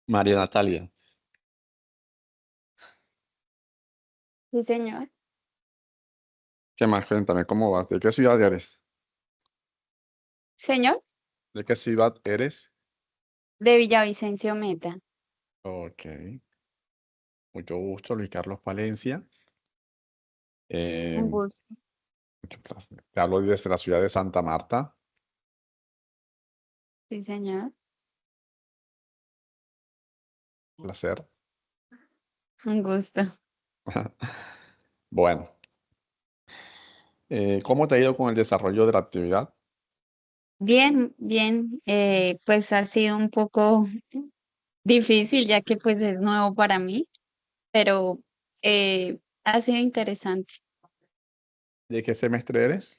María Natalia, Sí, señor. ¿qué más? Cuéntame, ¿cómo vas? ¿De qué ciudad eres? Señor, ¿De qué ciudad eres? de Villavicencio Meta. Ok, mucho gusto, Luis Carlos Palencia. Eh, Un gusto. mucho placer. Te hablo desde la ciudad de Santa Marta. Sí, señor. Placer. Un gusto. Bueno, ¿cómo te ha ido con el desarrollo de la actividad? Bien, bien. Pues ha sido un poco difícil ya que pues es nuevo para mí, pero ha sido interesante. ¿De qué semestre eres?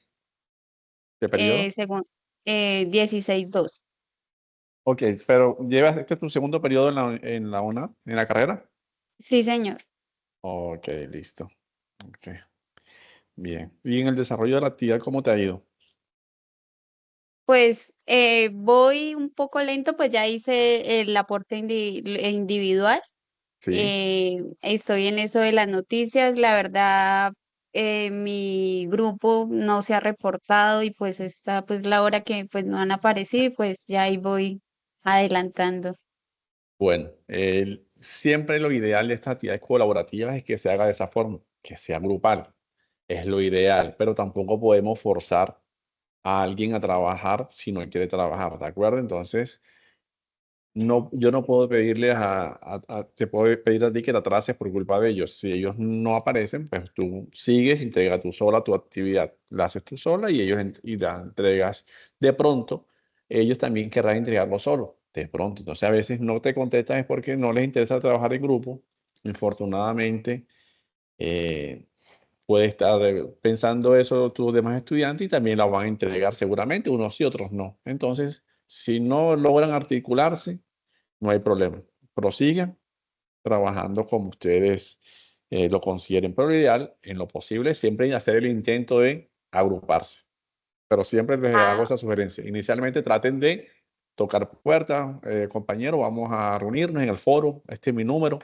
¿Qué periodo? Según 16-2. Ok, pero ¿llevas este es tu segundo periodo en la UNA, en la carrera? Sí, señor. Ok, listo. Ok, bien. ¿Y en el desarrollo de la actividad, cómo te ha ido? Pues voy un poco lento, pues ya hice el aporte individual. Sí. Estoy en eso de las noticias. La verdad, mi grupo no se ha reportado y pues está pues la hora que pues no han aparecido y pues ya ahí voy adelantando. Bueno, siempre lo ideal de estas actividades colaborativas es que se haga de esa forma, que sea grupal. Es lo ideal, pero tampoco podemos forzar a alguien a trabajar si no quiere trabajar, ¿de acuerdo? Entonces, no, yo no puedo pedirles te puedo pedir a ti que te atrases por culpa de ellos. Si ellos no aparecen, pues tú sigues, entrega tú sola tu actividad. La haces tú sola y y la entregas. De pronto, ellos también querrán entregarlo solo. De pronto. Entonces, a veces no te contestan es porque no les interesa trabajar en grupo. Infortunadamente, eh, puede estar pensando eso tus demás estudiantes y también la van a entregar seguramente, unos sí, otros no. Entonces, si no logran articularse, no hay problema. Prosigan trabajando como ustedes lo consideren. Pero lo ideal, en lo posible, siempre hacer el intento de agruparse. Pero siempre les hago Ah, esa sugerencia. Inicialmente traten de tocar puertas, compañero, vamos a reunirnos en el foro, este es mi número.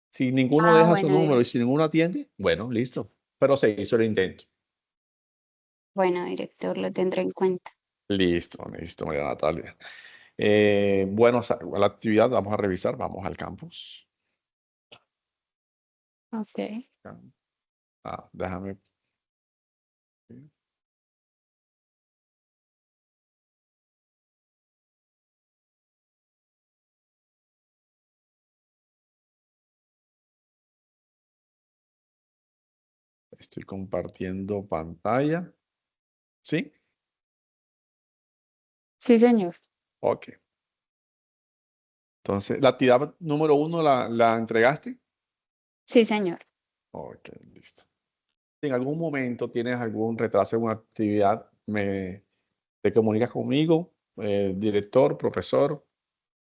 Si ninguno deja su bueno, número y si ninguno atiende, bueno, listo. Pero se hizo el intento. bueno, director, lo tendré en cuenta. Listo, listo, María Natalia. Bueno, la actividad vamos a revisar, vamos al campus. Ok. Déjame. Estoy compartiendo pantalla. ¿Sí? Sí, señor. Ok. Entonces, la actividad número uno la entregaste. Sí, señor. Ok, listo. Si en algún momento tienes algún retraso en una actividad, te comunicas conmigo, director, profesor.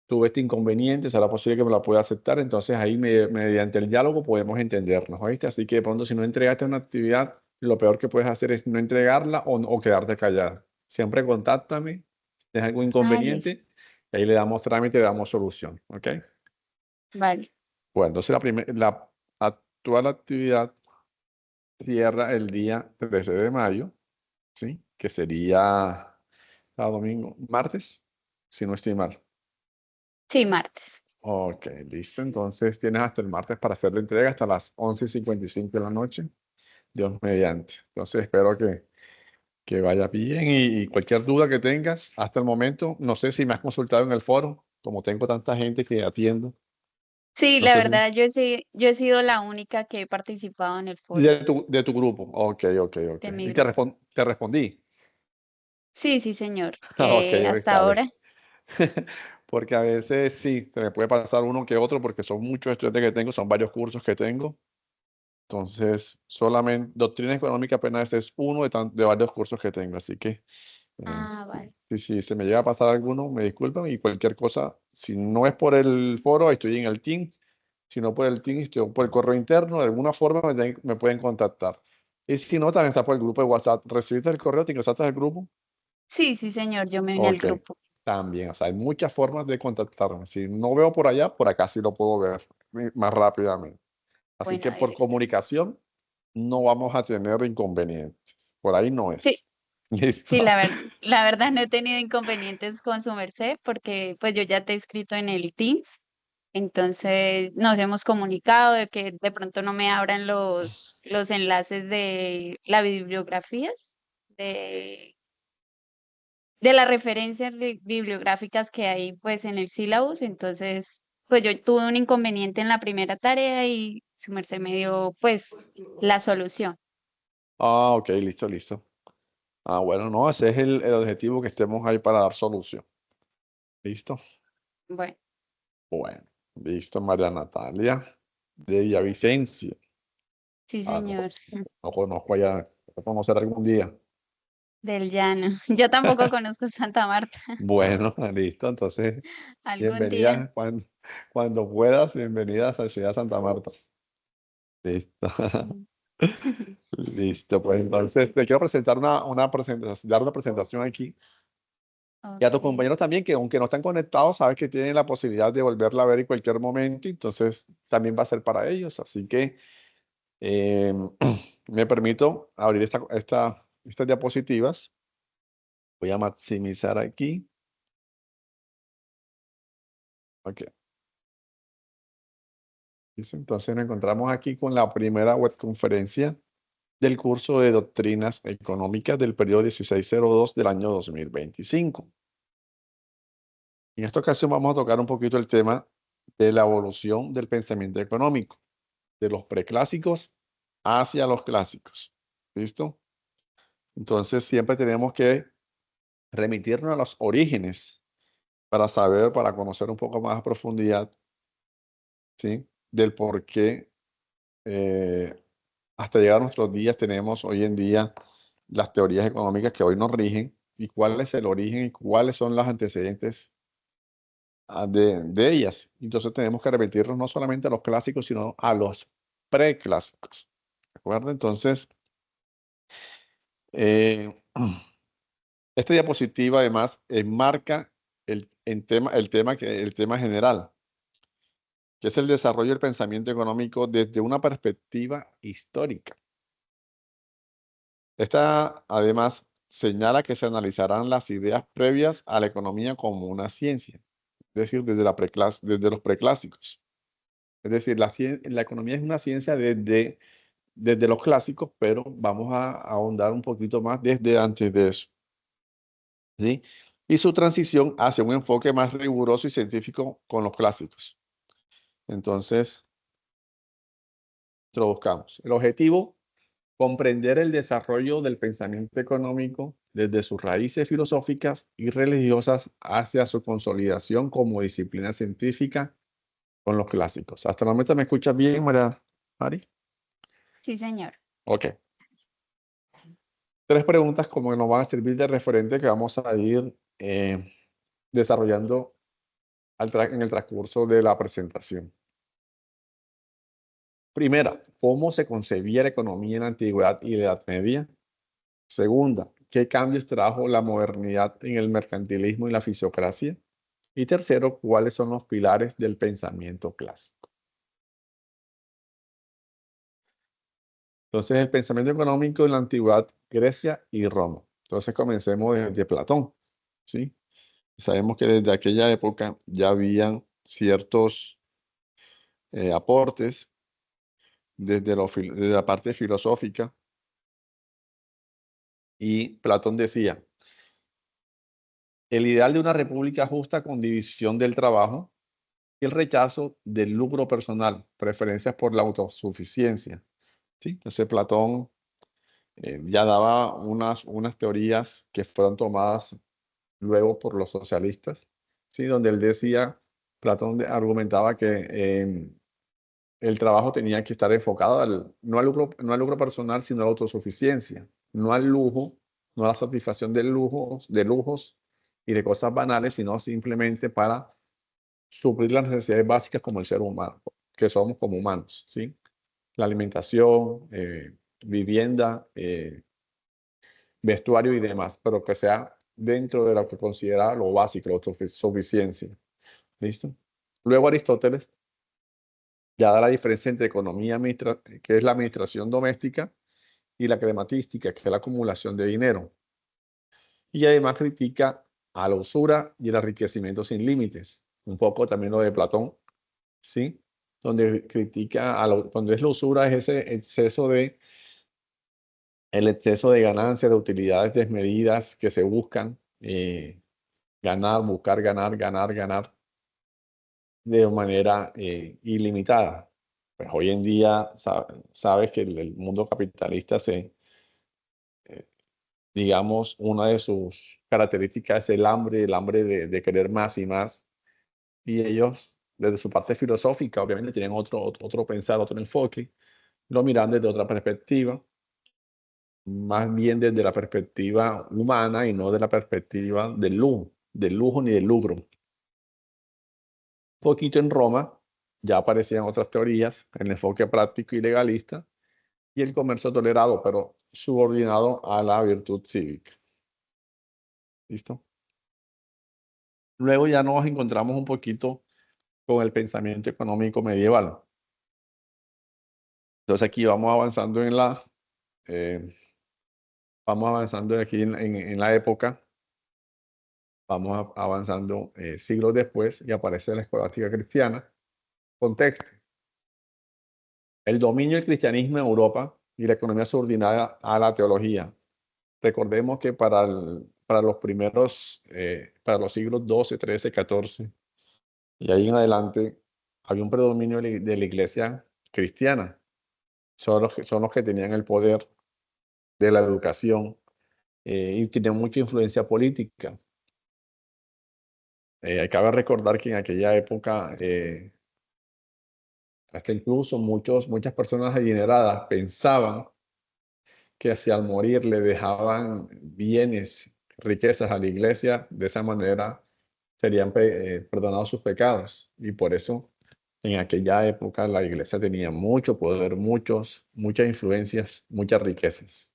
Tuve este inconveniente, será posible que me la pueda aceptar. Entonces, ahí mediante el diálogo podemos entendernos, ¿oíste? Así que de pronto, si no entregaste una actividad, lo peor que puedes hacer es no entregarla o quedarte callado. Siempre contáctame, si tienes algún Ah, listo. inconveniente, y ahí le damos trámite, le damos solución, ¿ok? Vale. Bueno, entonces la actual actividad cierra el día 13 de mayo, ¿sí? Que sería domingo, martes, si no estoy mal. Sí, martes. Ok, listo. Entonces tienes hasta el martes para hacer la entrega hasta las 11:55 de la noche, Dios mediante. Entonces espero que vaya bien y cualquier duda que tengas hasta el momento, no sé si me has consultado en el foro, como tengo tanta gente que atiendo, Sí, no la sé si verdad, yo he sido la única que he participado en el foro de tu grupo. Ok, ok, ok. de mi Y grupo. te respondí. Sí, sí, señor. Ok, Hasta está bien. ahora. Porque a veces sí, se me puede pasar uno que otro porque son muchos estudiantes que tengo, son varios cursos que tengo. Entonces, solamente doctrina económica apenas es uno de varios cursos que tengo. Así que, eh, Ah, vale. si se me llega a pasar alguno, me disculpan y cualquier cosa, si no es por el foro, estoy en el Teams. Si no por el Teams, estoy por el correo interno. De alguna forma me pueden contactar. Y si no, también está por el grupo de WhatsApp. ¿Recibiste el correo? ¿Te ingresaste al grupo? Sí, sí, señor. Yo me uní al Ok. grupo. También, o sea, hay muchas formas de contactarme. Si no veo por allá, por acá sí lo puedo ver más rápidamente. Así Bueno, que por Alex. comunicación no vamos a tener inconvenientes. Por ahí no Sí, es. sí, ¿Listo? la verdad no he tenido inconvenientes con su merced porque pues yo ya te he escrito en el Teams, entonces nos hemos comunicado de que de pronto no me abran los enlaces de las bibliografías, de, de las referencias bibliográficas que hay pues en el sílabus, entonces pues yo tuve un inconveniente en la primera tarea y su merced me dio pues la solución. Ah, ok, listo, listo. Ah, bueno, no, ese es el objetivo, que estemos ahí para dar solución. ¿Listo? Bueno, Bueno, listo, María Natalia de Villavicencio. sí, Ah, no, señor. no conozco allá, voy a conocer algún día. Del llano. Yo tampoco conozco Santa Marta. Bueno, listo, entonces, Algún día. bienvenida cuando puedas, bienvenidas a Ciudad Santa Marta. Listo. Mm. Listo, pues entonces te quiero presentar una presentación, dar una presentación aquí. Y a tus Ok. compañeros también, que aunque no están conectados, sabes que tienen la posibilidad de volverla a ver en cualquier momento, entonces también va a ser para ellos. Así que eh, me permito abrir estas diapositivas. Voy a maximizar aquí. Ok. Listo, entonces nos encontramos aquí con la primera webconferencia del curso de Doctrinas Económicas del periodo 1602 del año 2025. En esta ocasión vamos a tocar un poquito el tema de la evolución del pensamiento económico, de los preclásicos hacia los clásicos. ¿Listo? Entonces siempre tenemos que remitirnos a los orígenes para saber, para conocer un poco más a profundidad, ¿sí? Del por qué eh, hasta llegar a nuestros días tenemos hoy en día las teorías económicas que hoy nos rigen, y cuál es el origen y cuáles son los antecedentes de ellas. Entonces tenemos que remitirnos no solamente a los clásicos, sino a los preclásicos. ¿De acuerdo? Entonces, eh, esta diapositiva además enmarca el tema general, que es el desarrollo del pensamiento económico desde una perspectiva histórica. Esta además señala que se analizarán las ideas previas a la economía como una ciencia, es decir, desde los preclásicos. Es decir, la economía es una ciencia desde los clásicos, pero vamos a ahondar un poquito más desde antes de eso, ¿sí? Y su transición hacia un enfoque más riguroso y científico con los clásicos. Entonces, introduzcamos. El objetivo: comprender el desarrollo del pensamiento económico desde sus raíces filosóficas y religiosas hacia su consolidación como disciplina científica con los clásicos. ¿Hasta el momento me escuchas bien, María Mari? Sí, señor. Ok. Tres preguntas como que nos van a servir de referente, que vamos a ir desarrollando en el transcurso de la presentación. Primera, ¿cómo se concebía la economía en la antigüedad y la Edad Media? Segunda, ¿qué cambios trajo la modernidad en el mercantilismo y la fisiocracia? Y tercero, ¿cuáles son los pilares del pensamiento clásico? Entonces, el pensamiento económico en la antigüedad, Grecia y Roma. Entonces, comencemos desde Platón, ¿sí? Sabemos que desde aquella época ya habían ciertos aportes desde la parte filosófica, y Platón decía: el ideal de una república justa con división del trabajo y el rechazo del lucro personal, preferencias por la autosuficiencia. ¿Sí? Entonces Platón ya daba unas teorías que fueron tomadas luego por los socialistas, ¿sí? Donde él decía, Platón argumentaba que el trabajo tenía que estar enfocado no al lucro personal, sino a la autosuficiencia, no al lujo, no a la satisfacción de lujos y de cosas banales, sino simplemente para suplir las necesidades básicas como el ser humano, que somos como humanos, ¿sí? La alimentación, vivienda, vestuario y demás, pero que sea dentro de lo que considera lo básico, la autosuficiencia. ¿Listo? Luego Aristóteles ya da la diferencia entre economía, que es la administración doméstica, y la crematística, que es la acumulación de dinero. Y además critica a la usura y el enriquecimiento sin límites. Un poco también lo de Platón, ¿sí? Donde critica, cuando es la usura, es el exceso de ganancias, de utilidades desmedidas que se buscan ganar, buscar ganar, ganar, ganar de manera ilimitada. Pues hoy en día sabes que el mundo capitalista eh, digamos, una de sus características es el hambre de querer más y más. Y ellos, desde su parte filosófica, obviamente tienen otro pensar, otro enfoque, lo miran desde otra perspectiva, más bien desde la perspectiva humana y no de la perspectiva del lujo ni del lucro. Poquito en Roma ya aparecían otras teorías, el enfoque práctico y legalista y el comercio tolerado, pero subordinado a la virtud cívica. ¿Listo? Luego ya nos encontramos un poquito con el pensamiento económico medieval. Entonces aquí eh, vamos avanzando aquí en la época, vamos avanzando siglos después y aparece la escolástica cristiana. Contexto: el dominio del cristianismo en Europa y la economía subordinada a la teología. Recordemos que para los primeros, para los siglos XII, XIII, XIV y ahí en adelante, había un predominio de la iglesia cristiana. Son los que tenían el poder de la educación y tenían mucha influencia política. Cabe recordar que en aquella época, hasta incluso muchas personas adineradas pensaban que hacia al morir le dejaban bienes, riquezas a la iglesia, de esa manera serían perdonados sus pecados. Y por eso en aquella época la iglesia tenía mucho poder, muchas influencias, muchas riquezas.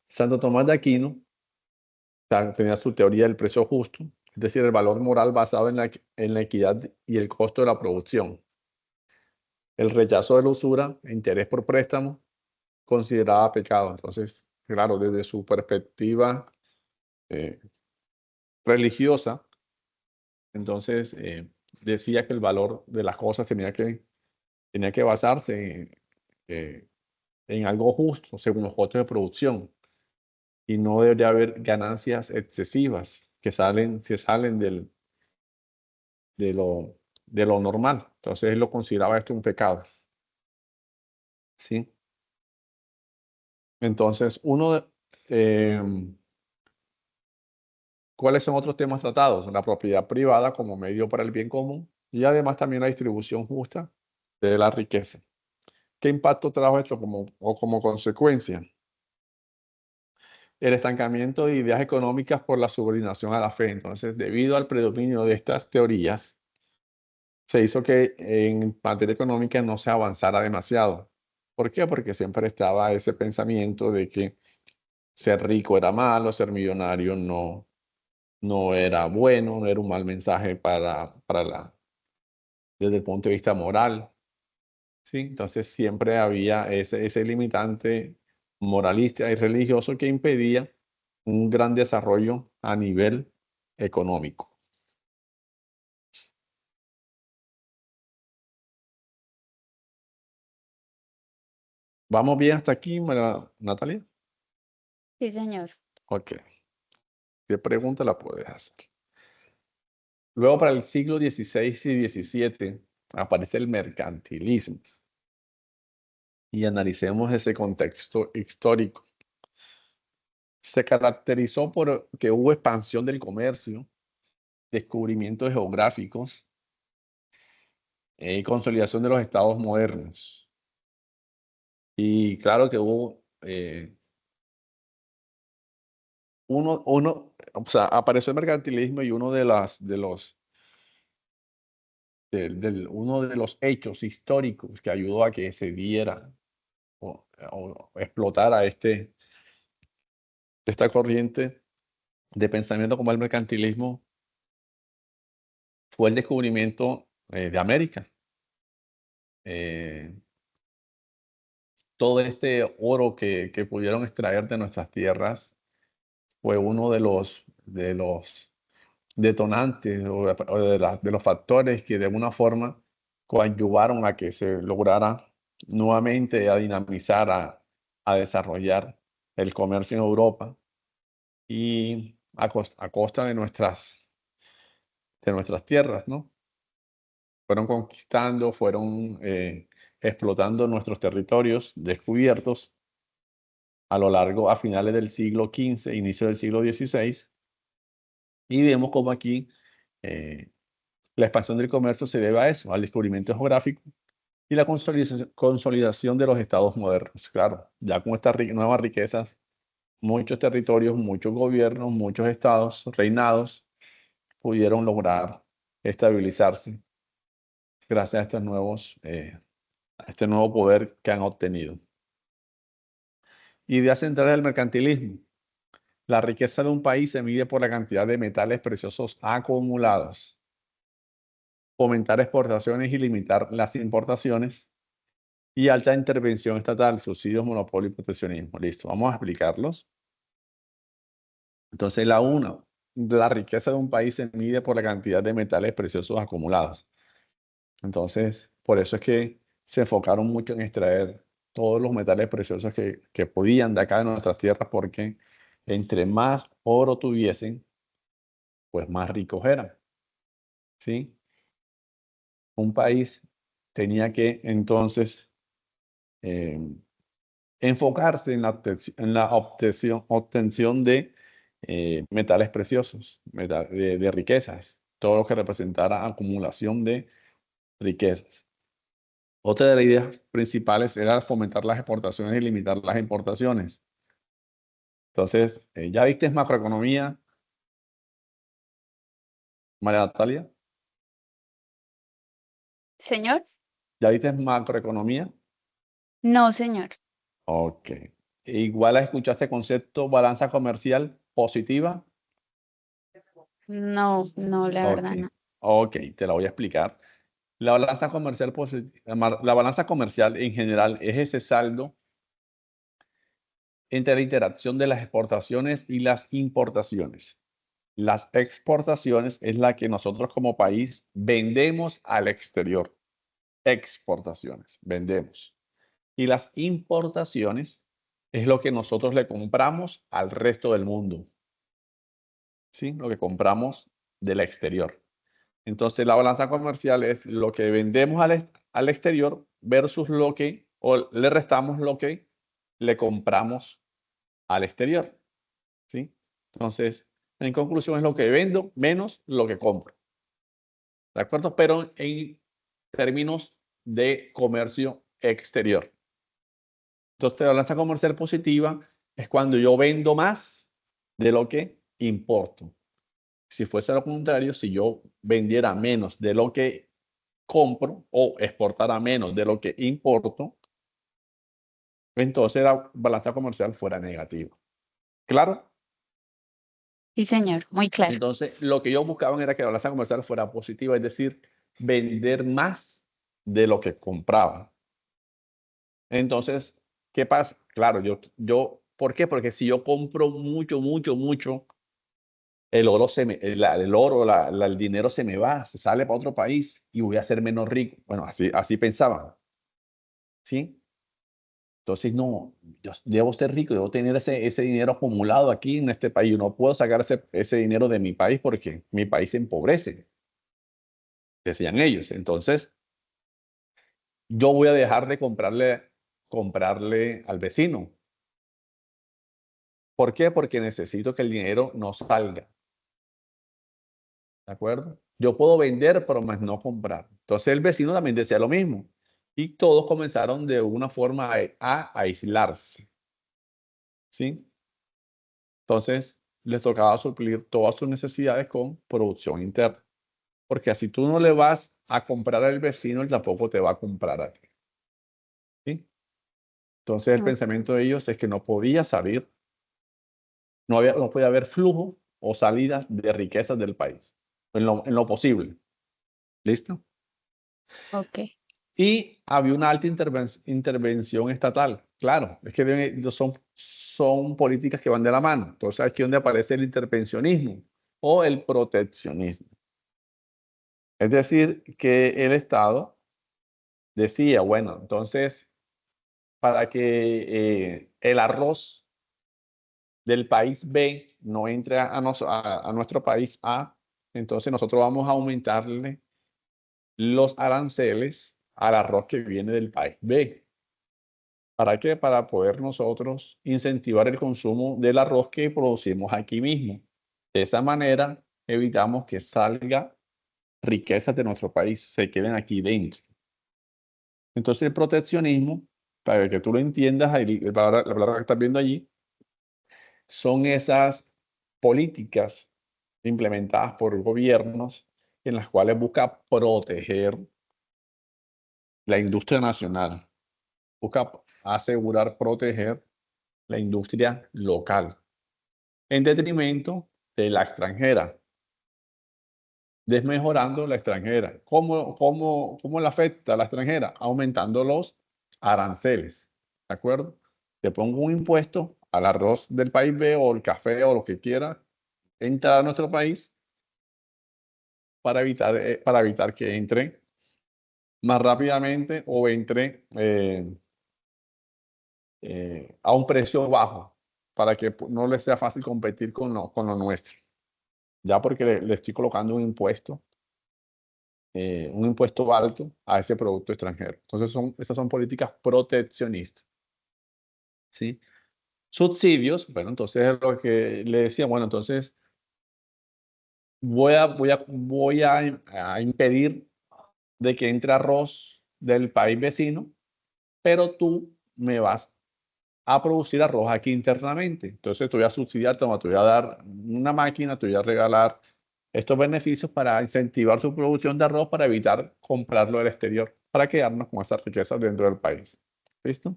Santo Tomás de Aquino tenía su teoría del precio justo, es decir, el valor moral basado en la equidad y el costo de la producción. El rechazo de la usura e interés por préstamo consideraba pecado. Entonces, claro, desde su perspectiva eh, religiosa, entonces decía que el valor de las cosas tenía que basarse eh, en algo justo, según los costos de producción, y no debería haber ganancias excesivas que salen de de lo normal. Entonces él lo consideraba esto un pecado. ¿Sí? Entonces, ¿cuáles son otros temas tratados? La propiedad privada como medio para el bien común y además también la distribución justa de la riqueza. ¿Qué impacto trajo esto como consecuencia? El estancamiento de ideas económicas por la subordinación a la fe. Entonces, debido al predominio de estas teorías, se hizo que en materia económica no se avanzara demasiado. ¿Por qué? Porque siempre estaba ese pensamiento de que ser rico era malo, ser millonario no era bueno, no era un mal mensaje desde el punto de vista moral. ¿Sí? Entonces siempre había ese limitante moralista y religioso que impedía un gran desarrollo a nivel económico. ¿Vamos bien hasta aquí, Natalia? Sí, señor. Ok. ¿Qué pregunta la puedes hacer? Luego, para el siglo XVI y XVII, aparece el mercantilismo. Y analicemos ese contexto histórico. Se caracterizó por que hubo expansión del comercio, descubrimientos geográficos y consolidación de los estados modernos. Y claro que hubo o sea, apareció el mercantilismo y uno de los hechos históricos que ayudó a que se diera o explotara esta corriente de pensamiento como el mercantilismo fue el descubrimiento de América. Eh, Todo este oro que pudieron extraer de nuestras tierras fue uno de los detonantes o de los factores que de alguna forma coadyuvaron a que se lograra nuevamente a dinamizar, a desarrollar el comercio en Europa y a costa de nuestras tierras, ¿no? Fueron conquistando, fueron explotando nuestros territorios descubiertos a finales del siglo XV, inicio del siglo XVI, y vemos como aquí eh, la expansión del comercio se debe a eso, al descubrimiento geográfico y la consolidación de los estados modernos. Claro, ya con estas nuevas riquezas, muchos territorios, muchos gobiernos, muchos estados, reinados, pudieron lograr estabilizarse gracias a a este nuevo poder que han obtenido. Idea central del mercantilismo. La riqueza de un país se mide por la cantidad de metales preciosos acumulados. Fomentar exportaciones y limitar las importaciones. Y alta intervención estatal, subsidios, monopolio y proteccionismo. Listo, vamos a explicarlos. Entonces, la riqueza de un país se mide por la cantidad de metales preciosos acumulados. Entonces, por eso es que se enfocaron mucho en extraer todos los metales preciosos que podían de acá de nuestras tierras, porque entre más oro tuviesen, pues más ricos eran, ¿sí? Un país tenía que entonces eh, enfocarse en la obtención de metales preciosos, de riquezas, todo lo que representara acumulación de riquezas. Otra de las ideas principales era fomentar las exportaciones y limitar las importaciones. Entonces, ¿ya viste macroeconomía, María Natalia? Señor, ¿Ya viste macroeconomía? no, señor. Ok. Igual escuchaste concepto balanza comercial positiva. No, no, la Ok. verdad no. Ok, te la voy a explicar. La balanza comercial en general es ese saldo entre la interacción de las exportaciones y las importaciones. Las exportaciones es la que nosotros como país vendemos al exterior. Exportaciones, vendemos. Y las importaciones es lo que nosotros le compramos al resto del mundo. ¿Sí? Lo que compramos del exterior. Entonces, la balanza comercial es lo que vendemos al exterior versus o le restamos lo que le compramos al exterior. ¿Sí? Entonces, en conclusión, es lo que vendo menos lo que compro. ¿De acuerdo? Pero en términos de comercio exterior. Entonces, la balanza comercial positiva es cuando yo vendo más de lo que importo. Si fuese lo contrario, si yo vendiera menos de lo que compro o exportara menos de lo que importo, entonces la balanza comercial fuera negativa. ¿Claro? Sí, señor, muy claro. Entonces, lo que ellos buscaban era que la balanza comercial fuera positiva, es decir, vender más de lo que compraban. Entonces, ¿qué pasa? Claro, ¿por qué? Porque si yo compro mucho, mucho, mucho, el oro el dinero se me va, se sale para otro país y voy a ser menos rico. Bueno, así pensaban, ¿sí? Entonces, no, yo debo ser rico, debo tener ese dinero acumulado aquí en este país. Yo no puedo sacar ese dinero de mi país porque mi país se empobrece, decían ellos. Entonces, yo voy a dejar de comprarle al vecino. ¿Por qué? Porque necesito que el dinero no salga. ¿De acuerdo? Yo puedo vender, pero más no comprar. Entonces el vecino también decía lo mismo. Y todos comenzaron de una forma a aislarse. ¿Sí? Entonces les tocaba suplir todas sus necesidades con producción interna. Porque así tú no le vas a comprar al vecino, él tampoco te va a comprar a ti. ¿Sí? Entonces el No, pensamiento de ellos es que no podía salir, no podía haber flujo o salidas de riquezas del país, en lo posible. ¿Listo? Ok. Y había una alta intervención estatal. Claro, es que son políticas que van de la mano. Entonces aquí es donde aparece el intervencionismo o el proteccionismo. Es decir, que el Estado decía, bueno, entonces, para que el arroz del país B no entre a nuestro país A, entonces nosotros vamos a aumentarle los aranceles al arroz que viene del país B. ¿Para qué? Para poder nosotros incentivar el consumo del arroz que producimos aquí mismo. De esa manera evitamos que salga riquezas de nuestro país, se queden aquí dentro. Entonces el proteccionismo, para que tú lo entiendas, la palabra que estás viendo allí, son esas políticas implementadas por gobiernos en las cuales busca proteger la industria nacional, busca asegurar, proteger la industria local, en detrimento de la extranjera, desmejorando la extranjera. ¿Cómo le afecta a la extranjera? Aumentando los aranceles, ¿de acuerdo? Te pongo un impuesto al arroz del país B o el café o lo que quiera entrar a nuestro país para evitar que entre más rápidamente o entre a un precio bajo, para que no les sea fácil competir con lo nuestro. Ya porque le estoy colocando un impuesto alto a ese producto extranjero. Entonces, estas son políticas proteccionistas. ¿Sí? Subsidios, bueno, entonces es lo que le decía, bueno, entonces voy a impedir de que entre arroz del país vecino, pero tú me vas a producir arroz aquí internamente. Entonces te voy a subsidiar, te voy a dar una máquina, te voy a regalar estos beneficios para incentivar tu producción de arroz para evitar comprarlo del exterior, para quedarnos con esas riquezas dentro del país. ¿Listo?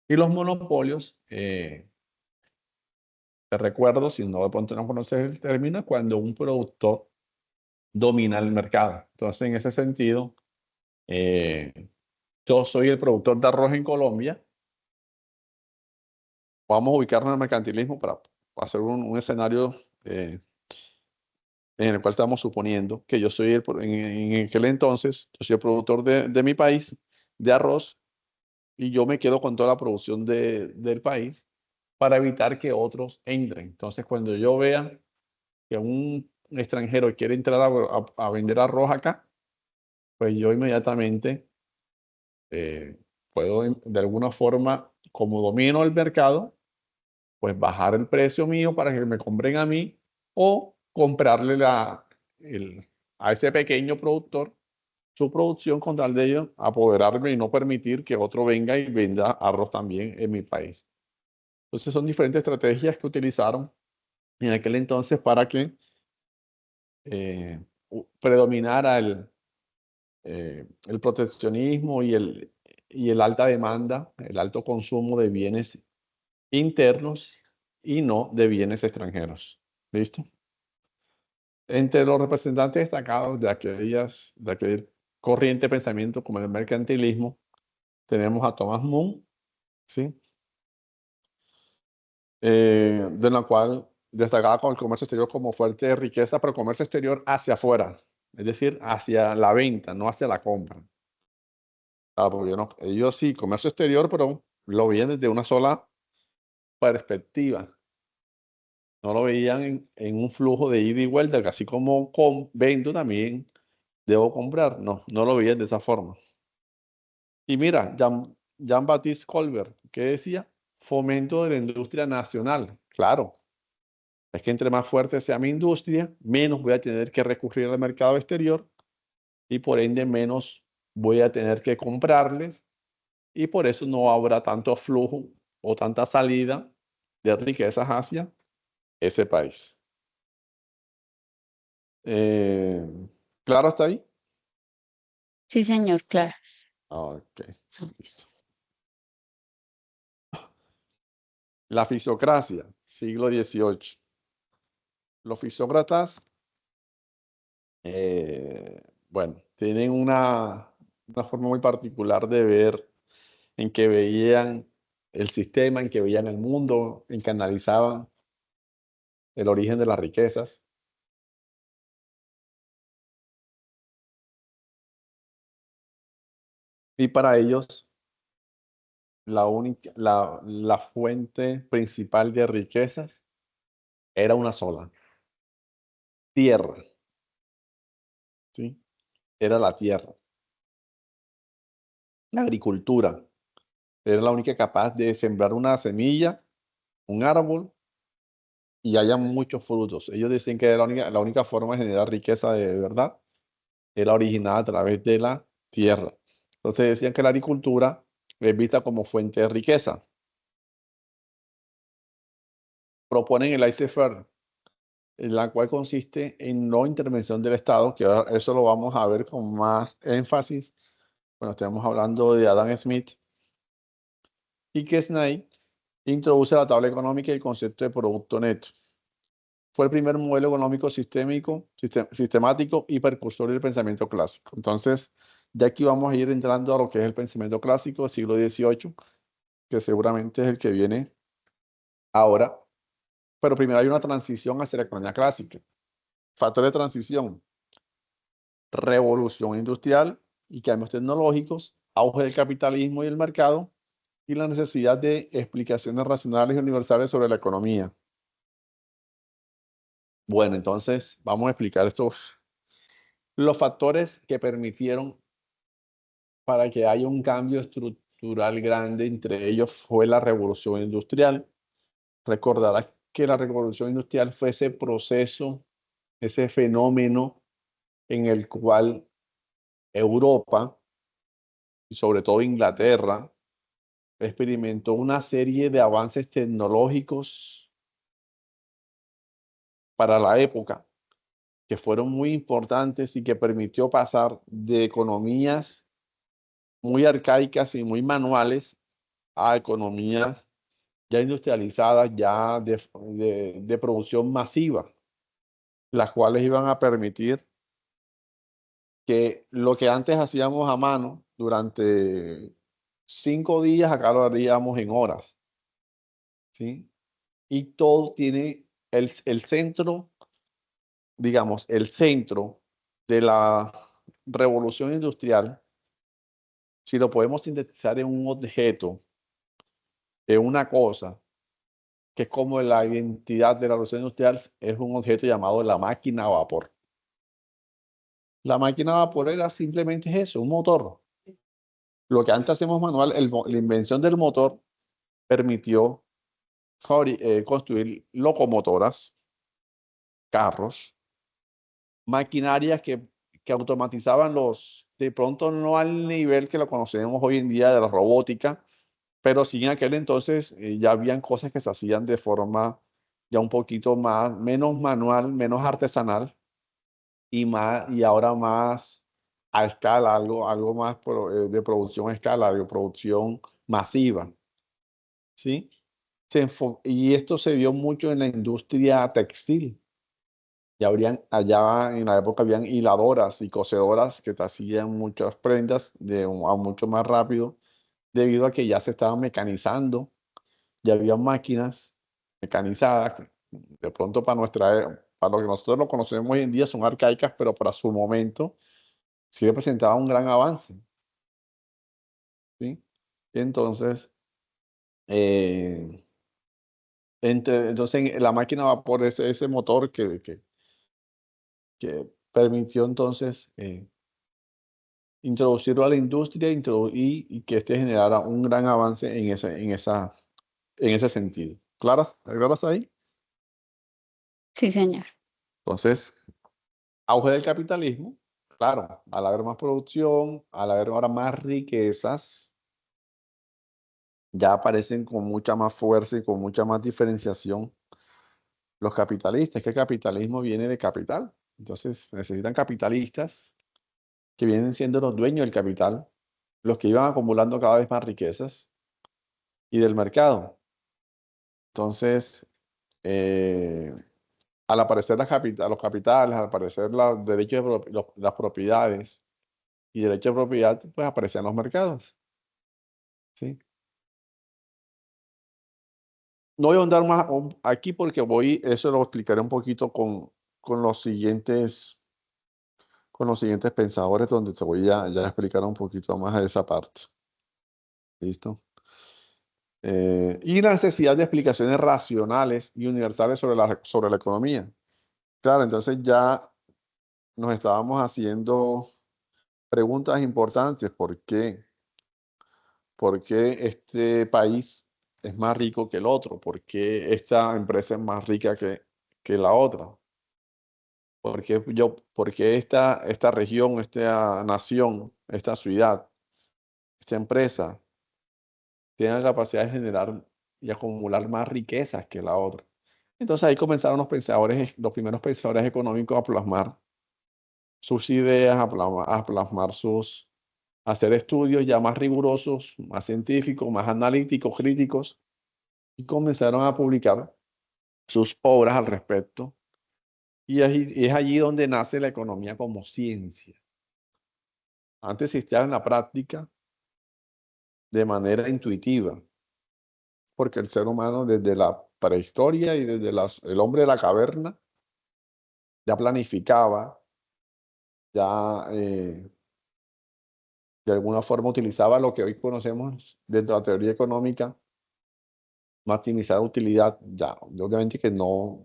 Y los monopolios, te recuerdo, si no de pronto no conoces el término, cuando un productor domina el mercado. Entonces, en ese sentido, yo soy el productor de arroz en Colombia. Vamos a ubicarnos en el mercantilismo para hacer un escenario en el cual estamos suponiendo que yo soy en aquel entonces, yo soy el productor de mi país de arroz y yo me quedo con toda la producción del país para evitar que otros entren. Entonces, cuando yo vea que un extranjero quiere entrar a vender arroz acá, pues yo inmediatamente eh, puedo de alguna forma, como domino el mercado, pues bajar el precio mío para que me compren a mí o comprarle a ese pequeño productor su producción con tal de ello apoderarme y no permitir que otro venga y venda arroz también en mi país. Entonces son diferentes estrategias que utilizaron en aquel entonces para que predominara el proteccionismo y el alta demanda, el alto consumo de bienes internos y no de bienes extranjeros. ¿Listo? Entre los representantes destacados de aquel corriente de pensamiento como el mercantilismo, tenemos a Thomas Moon, ¿sí? De la cual destacaba con el comercio exterior como fuerte de riqueza, pero comercio exterior hacia afuera, es decir, hacia la venta, no hacia la compra. Porque ellos sí, comercio exterior, pero lo veían desde una sola perspectiva. No lo veían en un flujo de ida y vuelta, que así como vendo también debo comprar. No, no lo veían de esa forma. Y mira, Jean-Baptiste Colbert, ¿qué decía? Fomento de la industria nacional. Claro, es que entre más fuerte sea mi industria, menos voy a tener que recurrir al mercado exterior y por ende menos voy a tener que comprarles y por eso no habrá tanto flujo o tanta salida de riquezas hacia ese país. Eh, ¿Claro hasta ahí? Sí, señor, claro. Ok, listo. La fisiocracia, siglo XVIII. Los fisócratas, bueno, tienen una forma muy particular de ver en que veían el sistema, en que veían el mundo, en que analizaban el origen de las riquezas. Y para ellos, la fuente principal de riquezas era una sola, tierra, ¿sí? Era la tierra. La agricultura era la única capaz de sembrar una semilla, un árbol, y haya muchos frutos. Ellos decían que la única forma de generar riqueza de verdad era originada a través de la tierra. Entonces decían que la agricultura es vista como fuente de riqueza. Proponen el laissez-faire, en la cual consiste en no intervención del Estado, que eso lo vamos a ver con más énfasis cuando estemos hablando de Adam Smith, y que Knight introduce la tabla económica y el concepto de producto neto. Fue el primer modelo económico sistemático y precursor del pensamiento clásico. Entonces, ya aquí vamos a ir entrando a lo que es el pensamiento clásico, siglo XVIII, que seguramente es el que viene ahora, pero primero hay una transición hacia la economía clásica. Factor de transición: revolución industrial y cambios tecnológicos, auge del capitalismo y el mercado, y la necesidad de explicaciones racionales y universales sobre la economía. Bueno, entonces vamos a explicar estos, los factores que permitieron para que haya un cambio estructural grande. Entre ellos fue la revolución industrial. Recordarás que la revolución industrial fue ese proceso, ese fenómeno en el cual Europa, y sobre todo Inglaterra, experimentó una serie de avances tecnológicos para la época que fueron muy importantes y que permitió pasar de economías muy arcaicas y muy manuales a economías ya industrializadas, ya de producción masiva, las cuales iban a permitir que lo que antes hacíamos a mano durante 5 días, acá lo haríamos en horas, ¿sí? Y todo tiene el centro, digamos, el centro de la revolución industrial, si lo podemos sintetizar en un objeto, en una cosa, que es como la identidad de la revolución industrial, es un objeto llamado la máquina a vapor. La máquina a vapor era simplemente eso, un motor. Lo que antes hacemos manual, la invención del motor permitió construir locomotoras, carros, maquinarias que automatizaban de pronto no al nivel que lo conocemos hoy en día de la robótica, pero sí en aquel entonces ya habían cosas que se hacían de forma ya un poquito más, menos manual, menos artesanal, y ahora más a escala, algo más de producción a escala, de producción masiva, ¿sí? Y esto se vio mucho en la industria textil. Allá en la época habían hiladoras y cosedoras que te hacían muchas prendas a mucho más rápido, debido a que ya se estaban mecanizando, ya había máquinas mecanizadas, que de pronto para lo que nosotros lo conocemos hoy en día son arcaicas, pero para su momento sí representaba un gran avance, ¿sí? Entonces, eh, entonces la máquina a vapor, ese motor que permitió entonces introducirlo a la industria, y que este generara un gran avance en ese sentido. ¿Claras? ¿Claras ahí? Sí, señor. Entonces, auge del capitalismo. Claro, al haber más producción, al haber ahora más riquezas, ya aparecen con mucha más fuerza y con mucha más diferenciación los capitalistas, que el capitalismo viene de capital. Entonces necesitan capitalistas que vienen siendo los dueños del capital, los que iban acumulando cada vez más riquezas y del mercado. Entonces, eh, al aparecer los capitales, al aparecer los derechos las propiedades y derechos de propiedad, pues aparecían los mercados, ¿sí? No voy a ahondar más aquí porque eso lo explicaré un poquito con con los siguientes pensadores, donde te voy a ya explicar un poquito más de esa parte. ¿Listo? Y la necesidad de explicaciones racionales y universales sobre la economía. Claro, entonces ya nos estábamos haciendo preguntas importantes. ¿Por qué? ¿Por qué este país es más rico que el otro? ¿Por qué esta empresa es más rica que la otra? ¿Por qué esta región, esta nación, esta ciudad, esta empresa tiene la capacidad de generar y acumular más riquezas que la otra? Entonces ahí comenzaron los primeros pensadores económicos a plasmar sus ideas, a hacer estudios ya más rigurosos, más científicos, más analíticos, críticos, y comenzaron a publicar sus obras al respecto. Y es allí donde nace la economía como ciencia. Antes existía en la práctica de manera intuitiva, porque el ser humano desde la prehistoria y desde el hombre de la caverna ya planificaba, ya de alguna forma utilizaba lo que hoy conocemos dentro de la teoría económica, maximizar utilidad, ya obviamente que no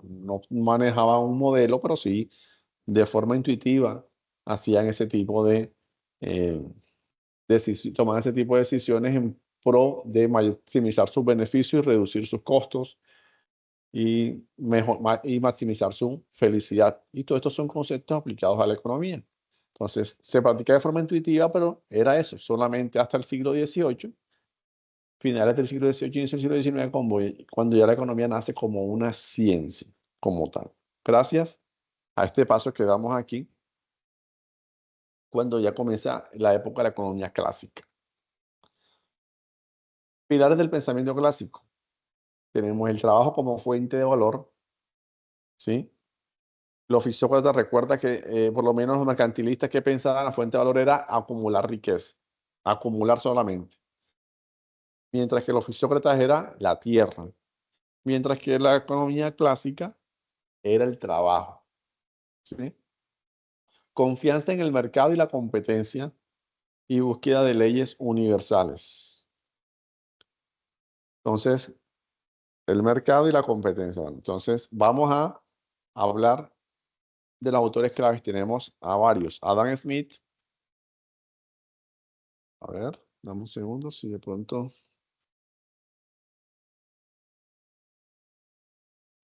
manejaba un modelo, pero sí de forma intuitiva hacían ese tipo eh, tomaban ese tipo de decisiones en pro de maximizar sus beneficios y reducir sus costos y maximizar su felicidad. Y todo esto son conceptos aplicados a la economía. Entonces, se practica de forma intuitiva, pero era eso, solamente hasta el siglo XVIII, finales del siglo XVIII y inicio del siglo XIX, cuando ya la economía nace como una ciencia, como tal. Gracias a este paso que damos aquí, cuando ya comienza la época de la economía clásica. Pilares del pensamiento clásico. Tenemos el trabajo como fuente de valor, ¿sí? Los fisiócratas recuerda que por lo menos los mercantilistas que pensaban la fuente de valor era acumular riqueza, acumular solamente. Mientras que los fisiócratas era la tierra. Mientras que la economía clásica era el trabajo, ¿sí? Confianza en el mercado y la competencia y búsqueda de leyes universales. Entonces, el mercado y la competencia. Bueno, entonces, vamos a hablar de los autores claves. Tenemos a varios. Adam Smith. A ver, dame un segundo si de pronto.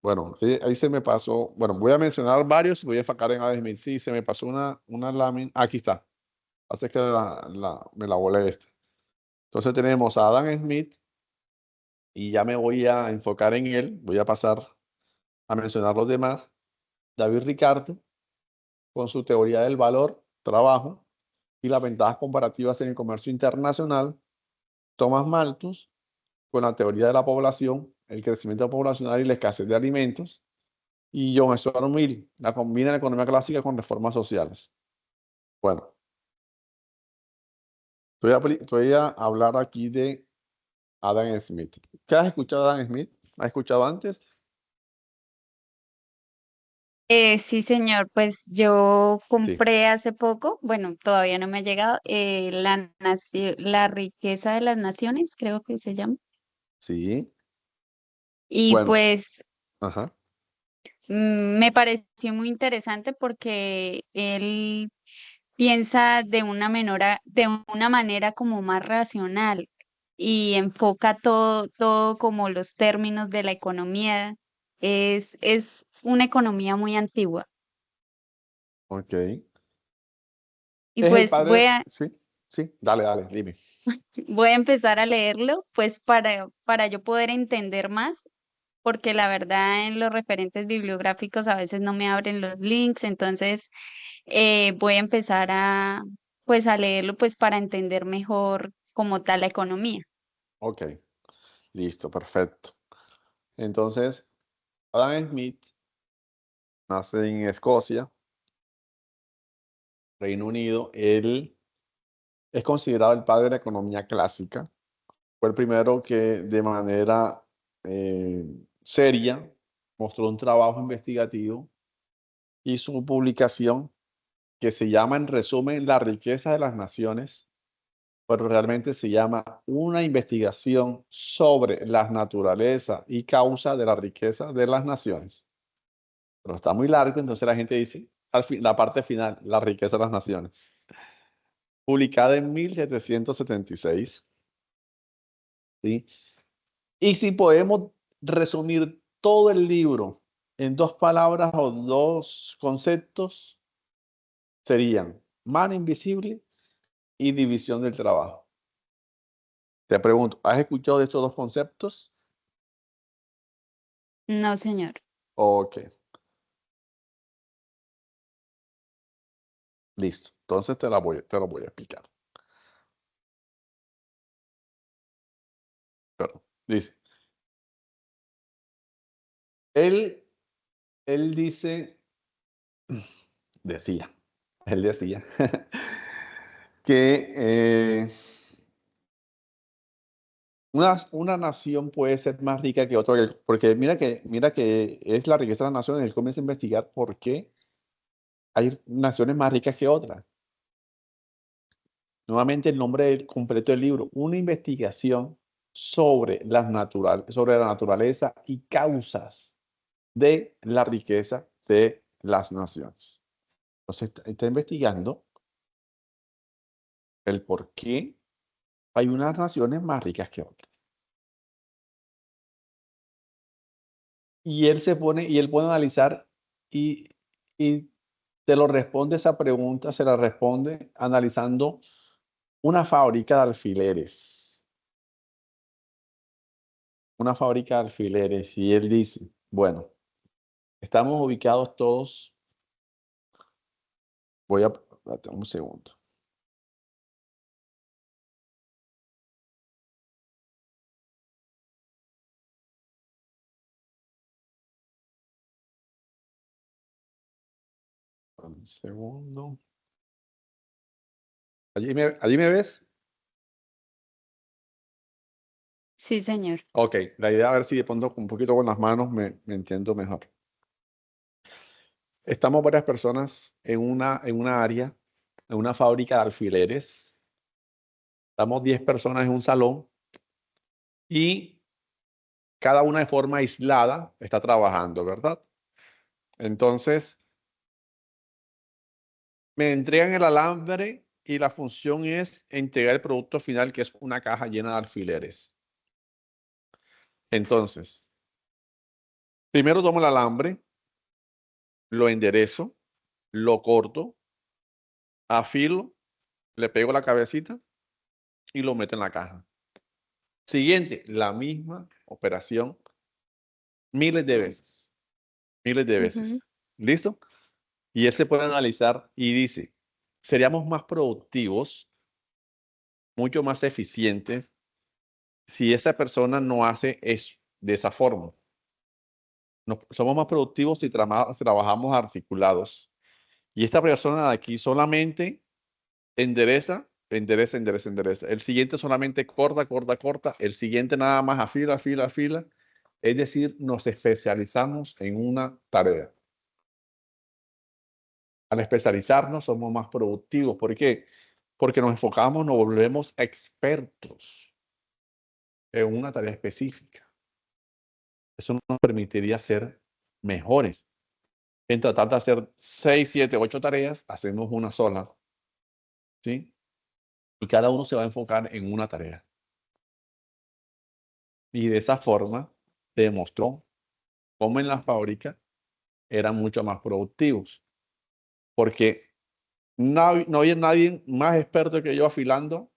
Bueno, ahí se me pasó. Bueno, voy a mencionar varios. Voy a enfocar en Adam Smith. Sí, se me pasó una lámina. Aquí está. Hace que me la volé esta. Entonces tenemos a Adam Smith y ya me voy a enfocar en él. Voy a pasar a mencionar los demás. David Ricardo, con su teoría del valor, trabajo y las ventajas comparativas en el comercio internacional. Thomas Malthus, con la teoría de la población, el crecimiento poblacional y la escasez de alimentos. Y John Stuart Mill, la combina la economía clásica con reformas sociales. Bueno, voy a hablar aquí de Adam Smith. ¿Qué has escuchado de Adam Smith? ¿Has escuchado antes? Sí, señor, pues yo Sí, compré hace poco, bueno, todavía no me ha llegado, la riqueza de las naciones, creo que se llama. sí. Y Bueno, pues ajá, me pareció muy interesante porque él piensa de una manera como más racional y enfoca todo como los términos de la economía. Es una economía muy antigua. ok. Y Es el pues padre, sí, sí, dale, dime. voy a empezar a leerlo, pues para yo poder entender más, porque la verdad en los referentes bibliográficos a veces no me abren los links, entonces voy a empezar pues a leerlo pues para entender mejor como tal la economía. Ok, listo, perfecto. Entonces, Adam Smith nace en Escocia, Reino Unido. Él es considerado el padre de la economía clásica. Fue el primero que de manera eh, seria mostró un trabajo investigativo y su publicación que se llama en resumen La riqueza de las naciones, pero realmente se llama Una investigación sobre la naturaleza y causa de la riqueza de las naciones. Pero está muy largo, entonces la gente dice, al fin, la parte final, La riqueza de las naciones, publicada en 1776, ¿sí? Y si podemos resumir todo el libro en dos palabras o dos conceptos, serían mano invisible y división del trabajo. Te pregunto, ¿has escuchado de estos dos conceptos? No, señor. Ok, listo. Entonces te lo voy a explicar. Perdón. Dice, él, él dice, decía, él decía que una nación puede ser más rica que otra, porque mira que es la riqueza de las naciones. Él comienza a investigar por qué hay naciones más ricas que otras. Nuevamente el nombre completo del libro, una investigación sobre la naturaleza y causas de la riqueza de las naciones. Entonces está investigando el por qué hay unas naciones más ricas que otras. Y él puede analizar y, y te lo responde esa pregunta, se la responde analizando una fábrica de alfileres. Una fábrica de alfileres. Y él dice, bueno, estamos ubicados todos. Voy a, espérate un segundo. Un segundo. Allí me ves? Sí, señor. Ok, la idea a ver si de pronto un poquito con las manos me entiendo mejor. Estamos varias personas en una área, en una fábrica de alfileres. Estamos 10 personas en un salón y cada una de forma aislada está trabajando, ¿verdad? Entonces, me entregan el alambre y la función es entregar el producto final, que es una caja llena de alfileres. Entonces, primero tomo el alambre, lo enderezo, lo corto, afilo, le pego la cabecita y lo meto en la caja. Siguiente, la misma operación miles de veces, miles de Ujú, veces. ¿Listo? Y él se puede analizar y dice, seríamos más productivos, mucho más eficientes si esa persona no hace eso de esa forma. Somos más productivos si trabajamos articulados. Y esta persona de aquí solamente endereza, endereza, endereza, endereza. El siguiente solamente corta, corta, corta. El siguiente nada más afila, afila, afila. Es decir, nos especializamos en una tarea. Al especializarnos somos más productivos. ¿Por qué? Porque nos enfocamos, nos volvemos expertos en una tarea específica. Eso nos permitiría ser mejores. En tratar de hacer 6, 7, 8 tareas, hacemos una sola, ¿sí? Y cada uno se va a enfocar en una tarea. Y de esa forma se demostró cómo en la fábrica eran mucho más productivos, porque no había nadie más experto que yo afilando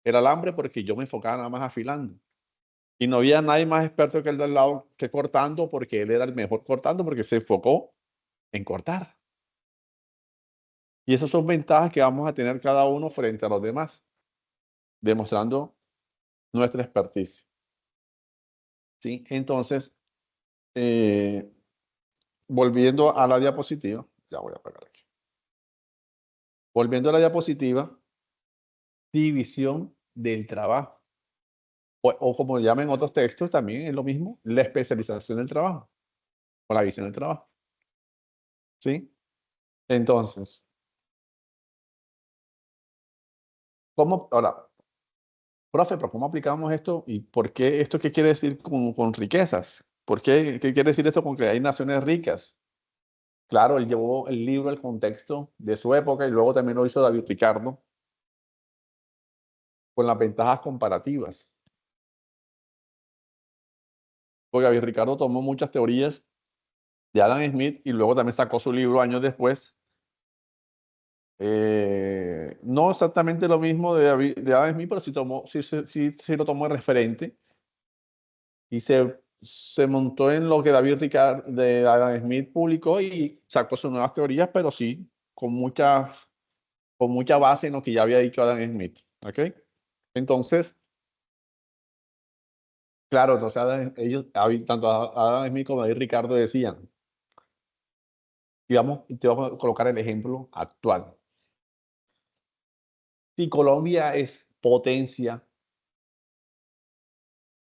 el alambre, porque yo me enfocaba nada más afilando. Y no había nadie más experto que el del lado que cortando, porque él era el mejor cortando, porque se enfocó en cortar. Y esas son ventajas que vamos a tener cada uno frente a los demás, demostrando nuestra experticia. ¿Sí? Entonces, eh, volviendo a la diapositiva, ya voy a apagar aquí. Volviendo a la diapositiva, división del trabajo. O como llaman otros textos, también es lo mismo, la especialización del trabajo, o la visión del trabajo. ¿Sí? Entonces, ahora, profe, pero ¿cómo aplicamos esto? ¿Y por qué esto qué quiere decir con riquezas? ¿Qué quiere decir esto con que hay naciones ricas? Claro, él llevó el libro al contexto de su época y luego también lo hizo David Ricardo con las ventajas comparativas. Porque David Ricardo tomó muchas teorías de Adam Smith y luego también sacó su libro años después. No exactamente lo mismo de Adam Smith, pero sí lo tomó de referente y se montó en lo que David Ricardo de Adam Smith publicó y sacó sus nuevas teorías, pero sí con mucha base en lo que ya había dicho Adam Smith. ¿Ok? Entonces, claro, entonces tanto Adam Smith como David Ricardo decían, y te vamos a colocar el ejemplo actual. Si Colombia es potencia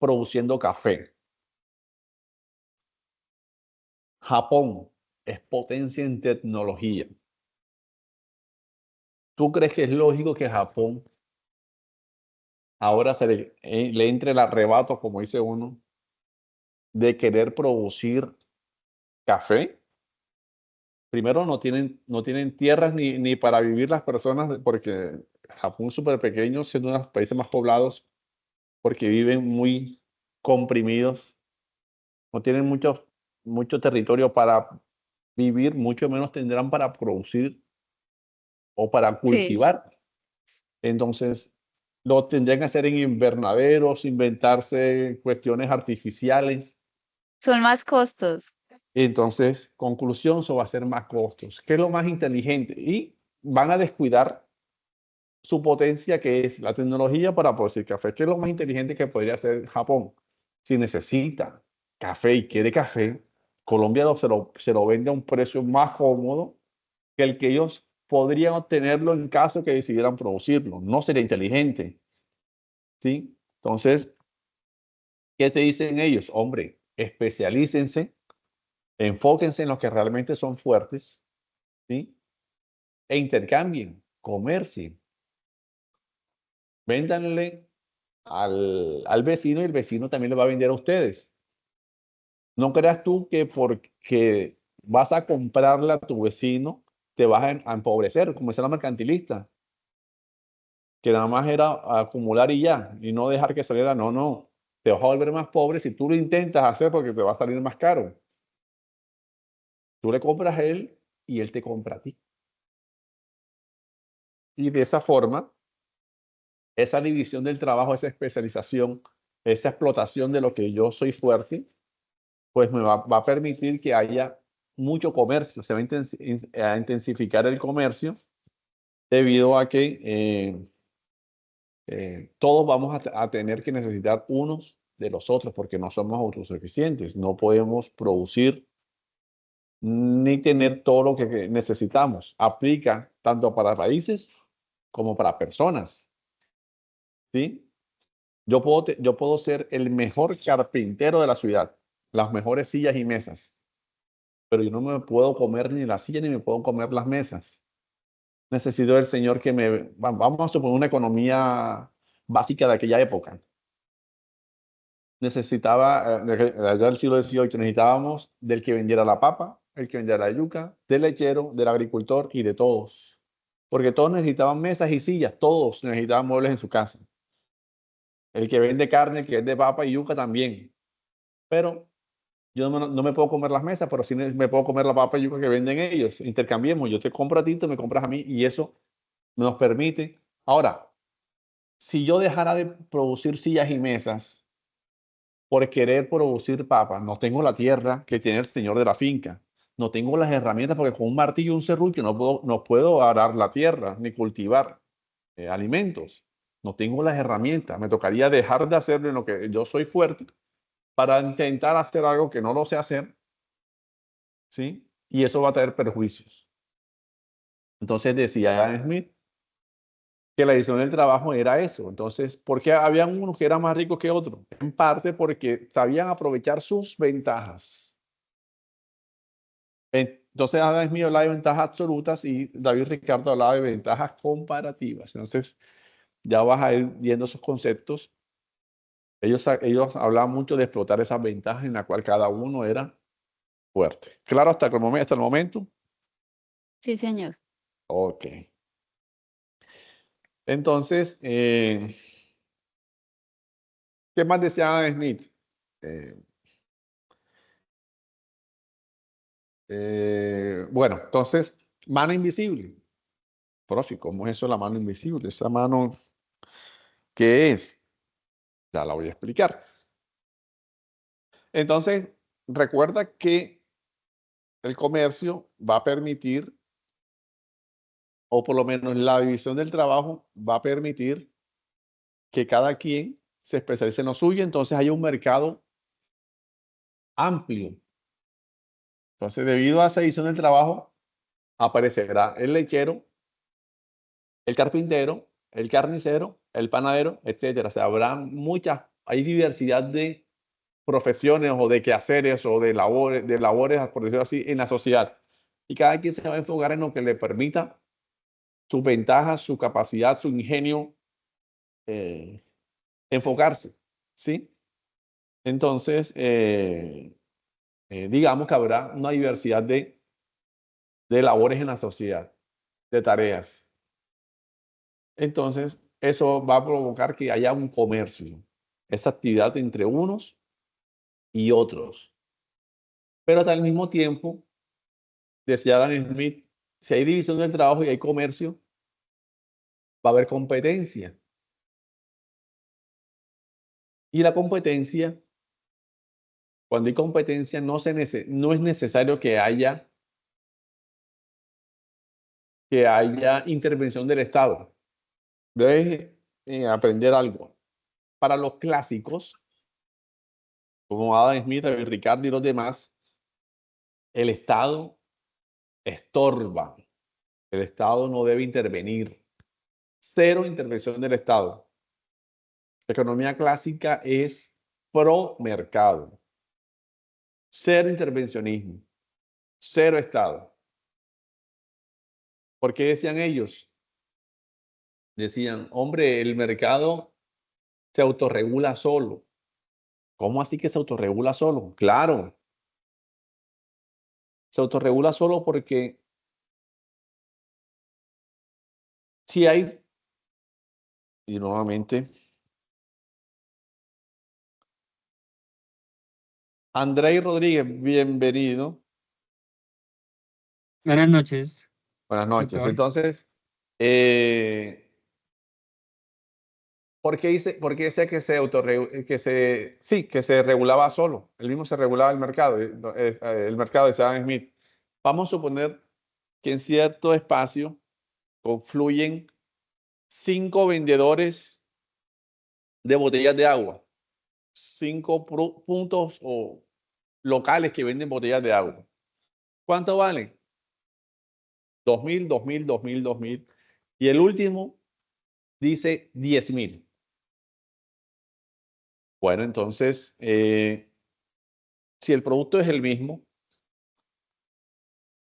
produciendo café, Japón es potencia en tecnología. ¿Tú crees que es lógico que Japón ahora le entre el arrebato, como dice uno, de querer producir café? Primero, no tienen tierras ni para vivir las personas, porque Japón es súper pequeño, siendo uno de los países más poblados, porque viven muy comprimidos, no tienen mucho territorio para vivir, mucho menos tendrán para producir o para Sí, cultivar. Entonces, lo tendrían que hacer en invernaderos, inventarse cuestiones artificiales. son más costos. Entonces, conclusión, eso va a ser más costos. ¿Qué es lo más inteligente? Y van a descuidar su potencia, que es la tecnología para producir café. ¿Qué es lo más inteligente que podría hacer Japón? Si necesita café y quiere café, Colombia se lo vende a un precio más cómodo que el que ellos podrían obtenerlo en caso que decidieran producirlo. No sería inteligente, ¿sí? Entonces, ¿qué te dicen ellos? Hombre, especialícense, enfóquense en los que realmente son fuertes, ¿sí? E intercambien, comercien, véndanle al vecino y el vecino también le va a vender a ustedes. No creas tú que porque vas a comprarle a tu vecino te vas a empobrecer, como decía la mercantilista, que nada más era acumular y ya, y no dejar que saliera. No, no, te vas a volver más pobre si tú lo intentas hacer porque te va a salir más caro. Tú le compras a él y él te compra a ti. Y de esa forma, esa división del trabajo, esa especialización, esa explotación de lo que yo soy fuerte, pues va a permitir que haya mucho comercio, se va a intensificar el comercio debido a que todos vamos a tener que necesitar unos de los otros porque no somos autosuficientes, no podemos producir ni tener todo lo que necesitamos. Aplica tanto para países como para personas, ¿sí? Yo puedo ser el mejor carpintero de la ciudad, las mejores sillas y mesas, pero yo no me puedo comer ni la silla ni me puedo comer las mesas. Necesito del Señor vamos a suponer una economía básica de aquella época. Necesitaba, allá del siglo XVIII, necesitábamos del que vendiera la papa, el que vendiera la yuca, del lechero, del agricultor y de todos. Porque todos necesitaban mesas y sillas, todos necesitaban muebles en su casa. El que vende carne, el que vende papa y yuca también. Pero yo no me puedo comer las mesas, pero sí me puedo comer la papa y yuca que venden ellos. Intercambiemos, yo te compro a ti, tú me compras a mí y eso nos permite. Ahora, si yo dejara de producir sillas y mesas por querer producir papas, no tengo la tierra que tiene el señor de la finca, no tengo las herramientas porque con un martillo y un serrucho no puedo arar la tierra ni cultivar alimentos. No tengo las herramientas, me tocaría dejar de hacerlo en lo que yo soy fuerte para intentar hacer algo que no lo sé hacer ¿sí? Y eso va a traer perjuicios. Entonces decía Adam Smith que la división del trabajo era eso. Entonces, ¿por qué había unos que eran más ricos que otros? En parte porque sabían aprovechar sus ventajas. Entonces, Adam Smith hablaba de ventajas absolutas y David Ricardo hablaba de ventajas comparativas. Entonces, ya vas a ir viendo esos conceptos. Ellos hablaban mucho de explotar esas ventajas en la cual cada uno era fuerte. ¿Claro hasta el momento? Sí, señor. Ok. Entonces, ¿qué más decía Adam Smith? Eh, bueno, entonces, mano invisible. Profe, ¿cómo es eso la mano invisible? Esa mano, ¿qué es? Ya la voy a explicar. Entonces, recuerda que el comercio va a permitir, o por lo menos la división del trabajo va a permitir que cada quien se especialice en lo suyo, entonces hay un mercado amplio. Entonces, debido a esa división del trabajo, aparecerá el lechero, el carpintero, el carnicero, el panadero, etcétera. O sea, habrá hay diversidad de profesiones o de quehaceres o de labores, por decirlo así, en la sociedad. Y cada quien se va a enfocar en lo que le permita sus ventajas, su capacidad, su ingenio, eh, enfocarse, ¿sí? Entonces, digamos que habrá una diversidad de labores en la sociedad, de tareas. Entonces, eso va a provocar que haya un comercio, esa actividad entre unos y otros. Pero al mismo tiempo, decía Adam Smith, si hay división del trabajo y hay comercio, va a haber competencia. Y la competencia, cuando hay competencia, no es necesario que haya intervención del Estado. Debes aprender algo. Para los clásicos, como Adam Smith, David Ricardo y los demás, el Estado estorba. El Estado no debe intervenir. Cero intervención del Estado. La economía clásica es pro mercado. Cero intervencionismo. Cero Estado. ¿Por qué decían ellos? Decían, hombre, el mercado se autorregula solo. ¿Cómo así que se autorregula solo? Claro, se autorregula solo porque si hay, y nuevamente, Andrei Rodríguez, bienvenido. Buenas noches, Buenas noches. doctor. Entonces, por qué dice que que se regulaba solo? El mismo se regulaba el mercado, el mercado de Adam Smith. Vamos a suponer que en cierto espacio confluyen 5 vendedores de botellas de agua, 5 puntos o locales que venden botellas de agua. ¿Cuánto valen? 2.000, 2.000, 2.000, 2.000. Y el último dice 10.000. Bueno, entonces, si el producto es el mismo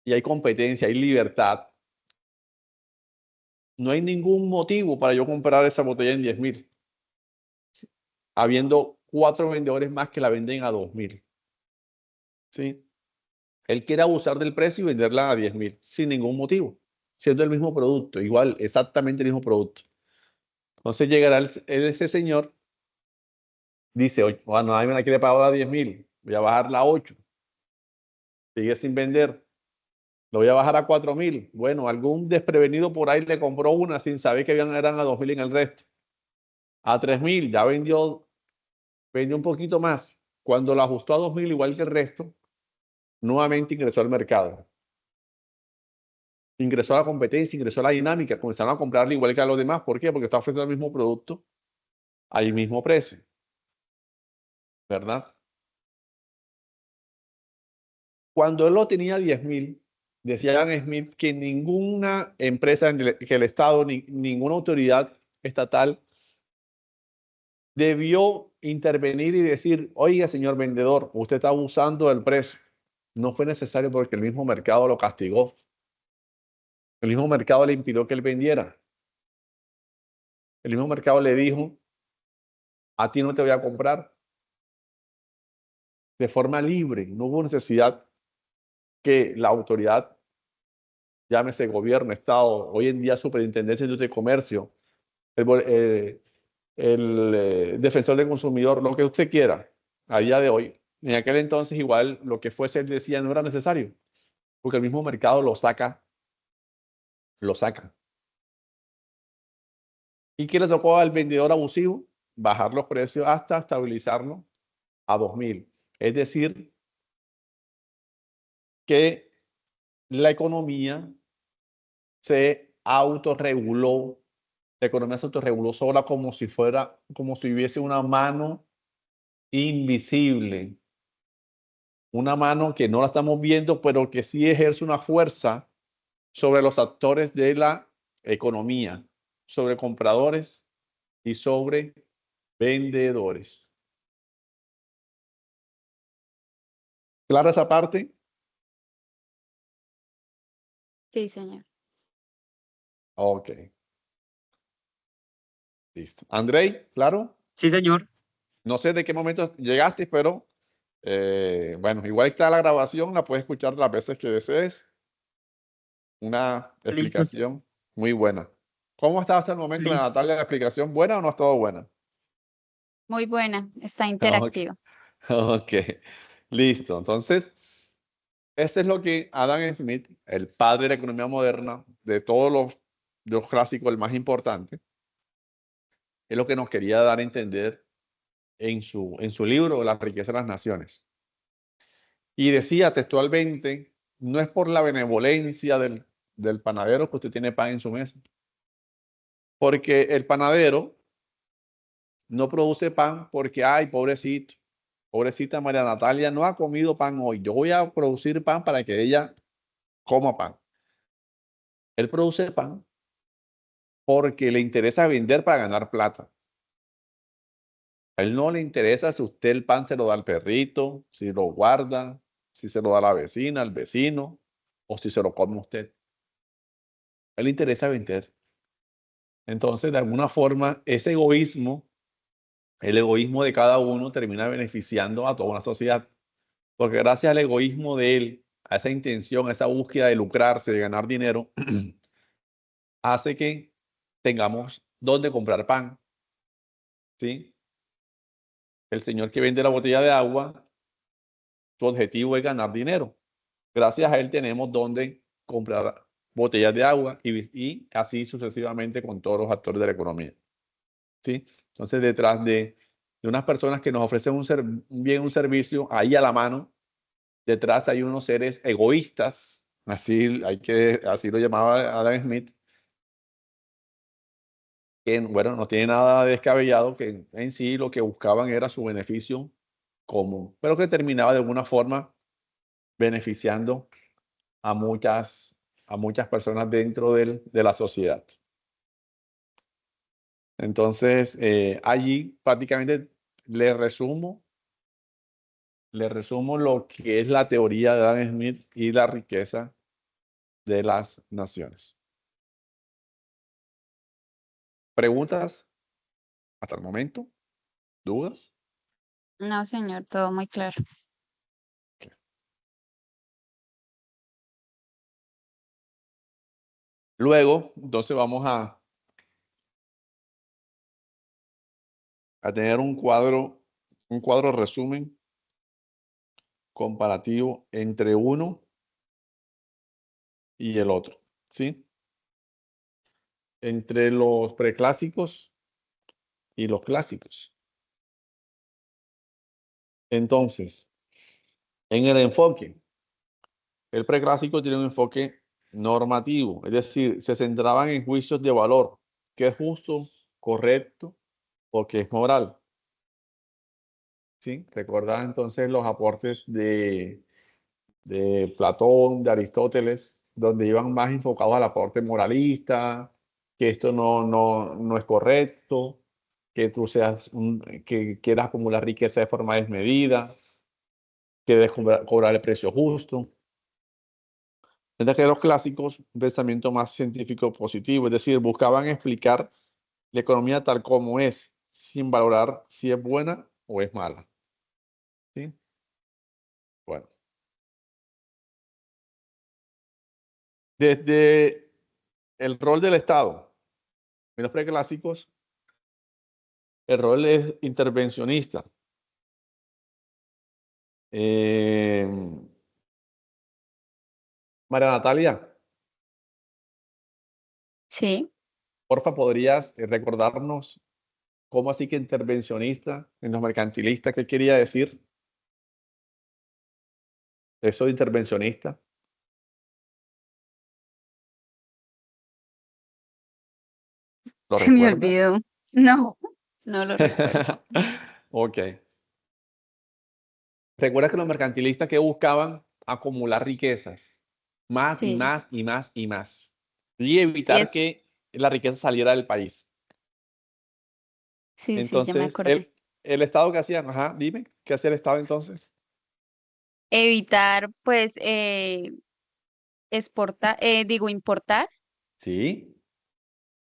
y hay competencia, hay libertad, no hay ningún motivo para yo comprar esa botella en 10.000, habiendo 4 vendedores más que la venden a 2.000. ¿Sí? Él quiere abusar del precio y venderla a 10.000 sin ningún motivo, siendo el mismo producto, igual, exactamente el mismo producto. Entonces llegará ese señor, dice, oye, bueno, nadie me la quiere pagar a 10.000, voy a bajarla a 8, sigue sin vender, lo voy a bajar a 4.000. Bueno, algún desprevenido por ahí le compró una sin saber que eran a 2.000 en el resto. A 3.000, ya vendió un poquito más. Cuando la ajustó a 2.000, igual que el resto, nuevamente ingresó al mercado. Ingresó a la competencia, ingresó a la dinámica, comenzaron a comprarle igual que a los demás. ¿Por qué? Porque está ofreciendo el mismo producto al mismo precio, ¿verdad? Cuando él lo tenía 10.000, decía Adam Smith que ninguna empresa, que el Estado, ni ninguna autoridad estatal debió intervenir y decir, oiga, señor vendedor, usted está abusando del precio. No fue necesario porque el mismo mercado lo castigó. El mismo mercado le impidió que él vendiera. El mismo mercado le dijo, a ti no te voy a comprar de forma libre. No hubo necesidad que la autoridad, llámese gobierno, Estado, hoy en día Superintendencia de Industria y Comercio, el defensor del consumidor, lo que usted quiera, a día de hoy. En aquel entonces igual lo que fuese él decía no era necesario, porque el mismo mercado lo saca, lo saca. ¿Y qué le tocó al vendedor abusivo? Bajar los precios hasta estabilizarlo a 2.000. Es decir, que la economía se autorreguló, la economía se autorreguló sola como si fuera, como si hubiese una mano invisible, una mano que no la estamos viendo, pero que sí ejerce una fuerza sobre los actores de la economía, sobre compradores y sobre vendedores. ¿Clara esa parte? Sí, señor. Ok, listo. Andrei, ¿claro? Sí, señor. No sé de qué momento llegaste, pero bueno, igual está la grabación, la puedes escuchar las veces que desees. Una Listo, explicación muy buena. ¿Cómo ha estado hasta el momento, li- Natalia? ¿La explicación buena o no ha estado buena? Muy buena, está Ok, interactiva. ok, listo. Entonces, ese es lo que Adam Smith, el padre de la economía moderna, de los clásicos, el más importante, es lo que nos quería dar a entender en su libro La riqueza de las naciones. Y decía textualmente, no es por la benevolencia del panadero que usted tiene pan en su mesa, porque el panadero no produce pan porque, ay, pobrecito, pobrecita María Natalia no ha comido pan hoy, yo voy a producir pan para que ella coma pan. Él produce pan porque le interesa vender para ganar plata. A él no le interesa si usted el pan se lo da al perrito, si lo guarda, si se lo da a la vecina, al vecino, o si se lo come usted. A él le interesa vender. Entonces, de alguna forma, ese egoísmo, el egoísmo de cada uno termina beneficiando a toda una sociedad. Porque gracias al egoísmo de él, a esa intención, a esa búsqueda de lucrarse, de ganar dinero, hace que tengamos dónde comprar pan. ¿Sí? El señor que vende la botella de agua, su objetivo es ganar dinero. Gracias a él tenemos dónde comprar botellas de agua y así sucesivamente con todos los actores de la economía. ¿Sí? Entonces, detrás de unas personas que nos ofrecen un bien, un servicio ahí a la mano, detrás hay unos seres egoístas, así lo llamaba Adam Smith, que bueno, no tiene nada de descabellado, que en sí lo que buscaban era su beneficio común, pero que terminaba de alguna forma beneficiando a muchas personas dentro de la sociedad. Entonces, allí prácticamente le resumo, le resumo lo que es la teoría de Adam Smith y la riqueza de las naciones. ¿Preguntas hasta el momento? ¿Dudas? No, señor, todo muy claro. Luego, entonces vamos a tener un cuadro resumen comparativo entre uno y el otro, ¿sí? Entre los preclásicos y los clásicos. Entonces, en el enfoque, el preclásico tiene un enfoque normativo, es decir, se centraban en juicios de valor, qué es justo, correcto o qué es moral. ¿Sí? Recordad entonces los aportes de Platón, de Aristóteles, donde iban más enfocados al aporte moralista, que esto no es correcto, que tú que quieras acumular riqueza de forma desmedida, que debes cobrar el precio justo. Mientras que los clásicos, un pensamiento más científico positivo, es decir, buscaban explicar la economía tal como es, sin valorar si es buena o es mala. ¿Sí? Bueno, desde el rol del Estado, en los preclásicos, el rol es intervencionista. Eh, María Natalia, Sí, porfa, ¿podrías recordarnos cómo así que intervencionista en los mercantilistas? ¿Qué quería decir eso de intervencionista? ¿Lo se me recuerdas? olvidó. No, no lo recuerdo. Ok. Recuerda que los mercantilistas que buscaban acumular riquezas, más y Sí, más y más y más, y y evitar es, que la riqueza saliera del país. sí, sí, ya me Entonces, acordé. el Estado que hacía, ajá, dime, ¿qué hacía el Estado entonces? Evitar, pues, importar, Sí,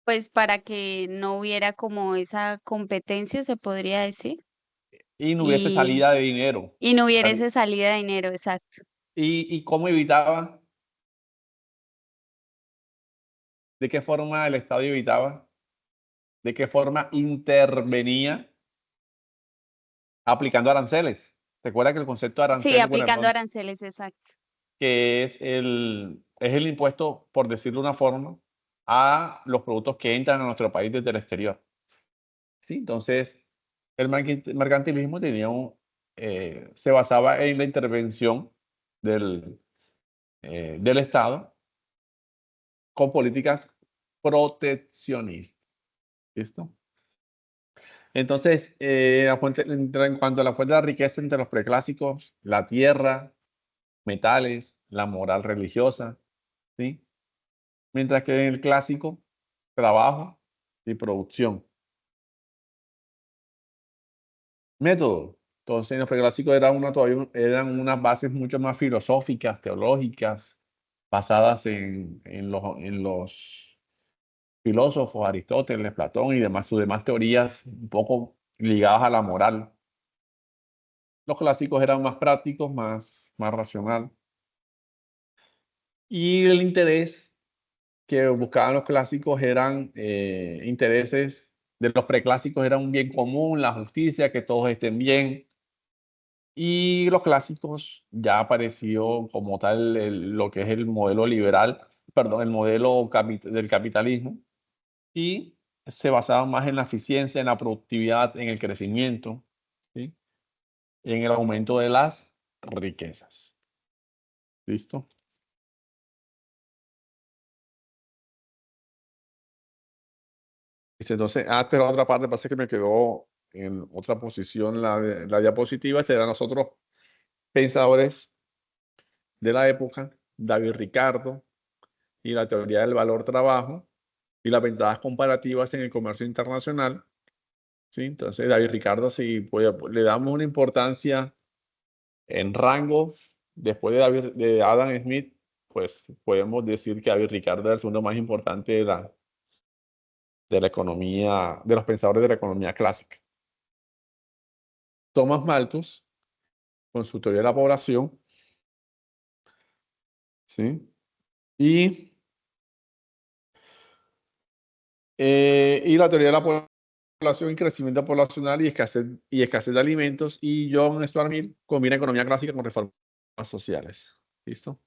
pues para que no hubiera como esa competencia, se podría decir, y no hubiese y, salida de dinero. y no hubiera Sali- esa salida de dinero, exacto. ¿Y cómo evitaba? ¿De qué forma el Estado evitaba? ¿De qué forma intervenía? Aplicando aranceles. Recuerda que el concepto de Sí, arancel, bueno, aplicando aranceles, exacto. que es el impuesto, por decirlo de una forma, a los productos que entran a nuestro país desde el exterior. ¿Sí? Entonces, el mercantilismo se basaba en la intervención del, del Estado con políticas proteccionistas. ¿Listo? Entonces, en cuanto a la fuente de la riqueza entre los preclásicos, la tierra, metales, la moral religiosa, ¿sí? Mientras que en el clásico, trabajo y producción. Método. Entonces, en los preclásicos eran unas bases mucho más filosóficas, teológicas, basadas en los filósofos, Aristóteles, Platón y demás, sus demás teorías un poco ligadas a la moral. Los clásicos eran más prácticos, más racional. Y el interés que buscaban los clásicos eran intereses de los preclásicos, era un bien común, la justicia, que todos estén bien. Y los clásicos ya apareció como tal lo que es el modelo liberal, perdón, el modelo del capitalismo, y se basaba más en la eficiencia, en la productividad, en el crecimiento, ¿sí? Y en el aumento de las riquezas. ¿Listo? Entonces, esta es la otra parte, parece que me quedó en otra posición la diapositiva. Este eran nosotros pensadores de la época, David Ricardo y la teoría del valor trabajo y las ventajas comparativas en el comercio internacional. ¿Sí? Entonces, David Ricardo, si le damos una importancia en rango, después de Adam Smith, pues podemos decir que David Ricardo es el segundo más importante de la economía, de los pensadores de la economía clásica. Thomas Malthus, con su teoría de la población, ¿sí? Y, y la teoría de la población y crecimiento poblacional y escasez de alimentos. Y John Stuart Mill combina economía clásica con reformas sociales. ¿Listo?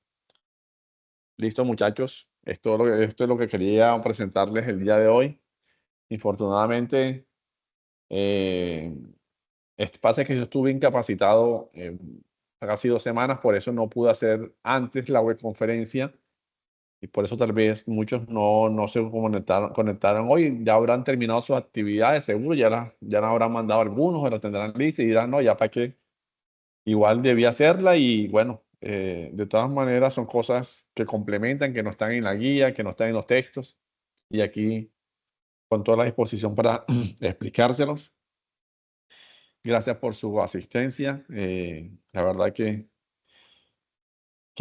Listo, muchachos. Esto es lo que quería presentarles el día de hoy. Infortunadamente, eh, pasa que yo estuve incapacitado casi 2 semanas, por eso no pude hacer antes la webconferencia y por eso tal vez muchos no se conectaron hoy. Ya habrán terminado sus actividades, seguro, ya la habrán mandado algunos o la tendrán lista y dirán, no, ya para qué. Igual debía hacerla y bueno, De todas maneras, son cosas que complementan, que no están en la guía, que no están en los textos. Y aquí, con toda la disposición para explicárselos. Gracias por su asistencia. La verdad que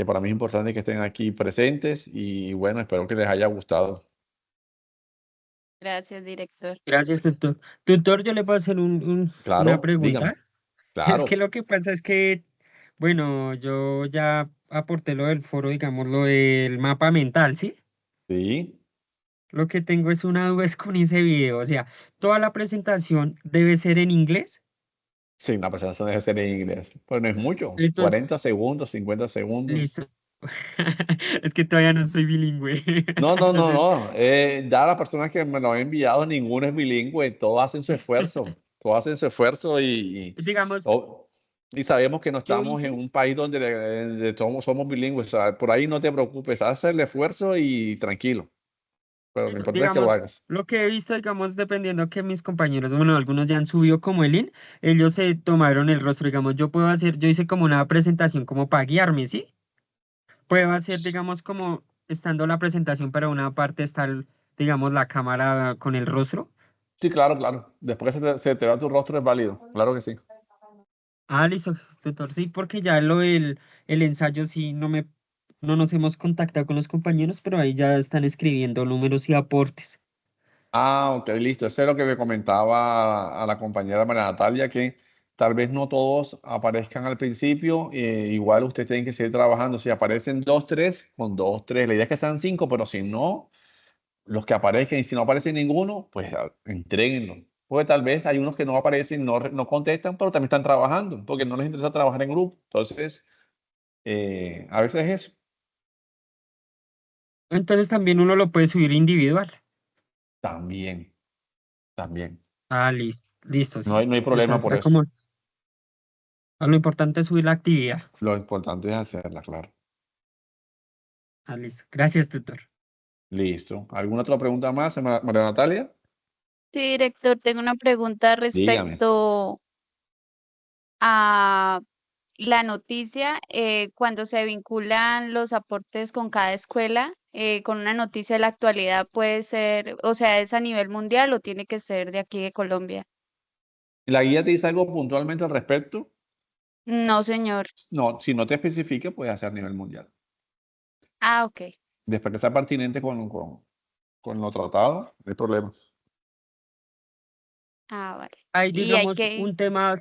para mí es importante que estén aquí presentes y bueno, espero que les haya gustado. Gracias, director. Gracias, tutor. Tutor, yo le puedo hacer una Claro, dígame. pregunta. Es que Claro, lo que pasa es que, bueno, yo ya aporté lo del foro, digamos, lo del mapa mental, ¿sí? sí. Lo que tengo es una duda es con ese video, o sea, ¿toda la presentación debe ser en inglés? Sí, una presentación debe ser en inglés. Pues no es mucho. Listo, 40 segundos, 50 segundos. listo. Es que todavía no soy bilingüe. No, no, no, Entonces, no. Ya las personas que me lo han enviado, ninguno es bilingüe. Todos hacen su esfuerzo. Todos hacen su esfuerzo digamos, oh, y sabemos que no yo estamos en hice, un país donde somos bilingües. O sea, por ahí no te preocupes. Haz el esfuerzo y tranquilo. Pero lo eso, importante es que lo digamos, hagas. lo que he visto, digamos, dependiendo que mis compañeros, bueno, algunos ya han subido como el link, ellos se tomaron el rostro, digamos, yo hice como una presentación como para guiarme, ¿sí? Puedo hacer, digamos, como estando la presentación, pero una parte está, digamos, la cámara con el rostro. Sí, claro, claro. Después que se te vea tu rostro es válido. Claro que sí. Ah, listo, tutor, sí, porque ya el ensayo sí no nos hemos contactado con los compañeros, pero ahí ya están escribiendo números y aportes. Ah, ok, listo. Eso es lo que le comentaba a la compañera María Natalia, que tal vez no todos aparezcan al principio. Igual ustedes tienen que seguir trabajando. Si aparecen dos, tres, con dos, tres. La idea es que sean cinco, pero si no, los que aparezcan y si no aparece ninguno, pues entréguenlo. Porque tal vez hay unos que no aparecen, no contestan, pero también están trabajando, porque no les interesa trabajar en grupo. Entonces, a veces es eso. Entonces también uno lo puede subir individual. También, también. Ah, listo, listo, No sí. hay, no hay Esa problema por era eso. como, lo importante es subir la actividad. Lo importante es hacerla, claro. Ah, listo. Gracias, tutor. Listo. ¿Alguna otra pregunta más, María Natalia? Sí, director, tengo una pregunta Dígame. respecto a la noticia, cuando se vinculan los aportes con cada escuela, con una noticia de la actualidad puede ser, o sea, ¿es a nivel mundial o tiene que ser de aquí de Colombia? ¿La guía te dice algo puntualmente al respecto? No, señor. No, si no te especifica, puedes hacer a nivel mundial. Ah, ok. Después que sea pertinente con lo tratado, no hay problema. Ah, vale. Ahí, Y hay digamos, que, un tema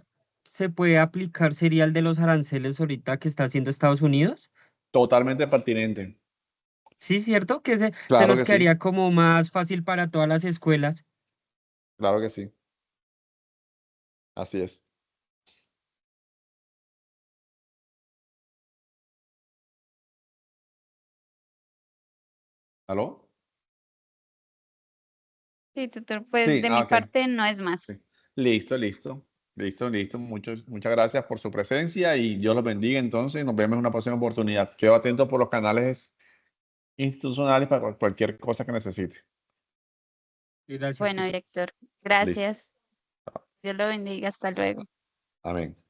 se puede aplicar, sería el de los aranceles ahorita que está haciendo Estados Unidos. Totalmente pertinente. Sí, cierto, que se Claro nos que sí, quedaría como más fácil para todas las escuelas. claro que sí. Así es. ¿Aló? sí, tutor, pues Sí, de mi ok. parte no es más. Sí. Listo, listo. Listo, listo. Muchas gracias por su presencia y Dios los bendiga. Entonces, nos vemos en una próxima oportunidad. Quedo atento por los canales institucionales para cualquier cosa que necesite. Gracias, Bueno, tutor. director, Listo. gracias. Dios lo bendiga. Hasta luego. Amén.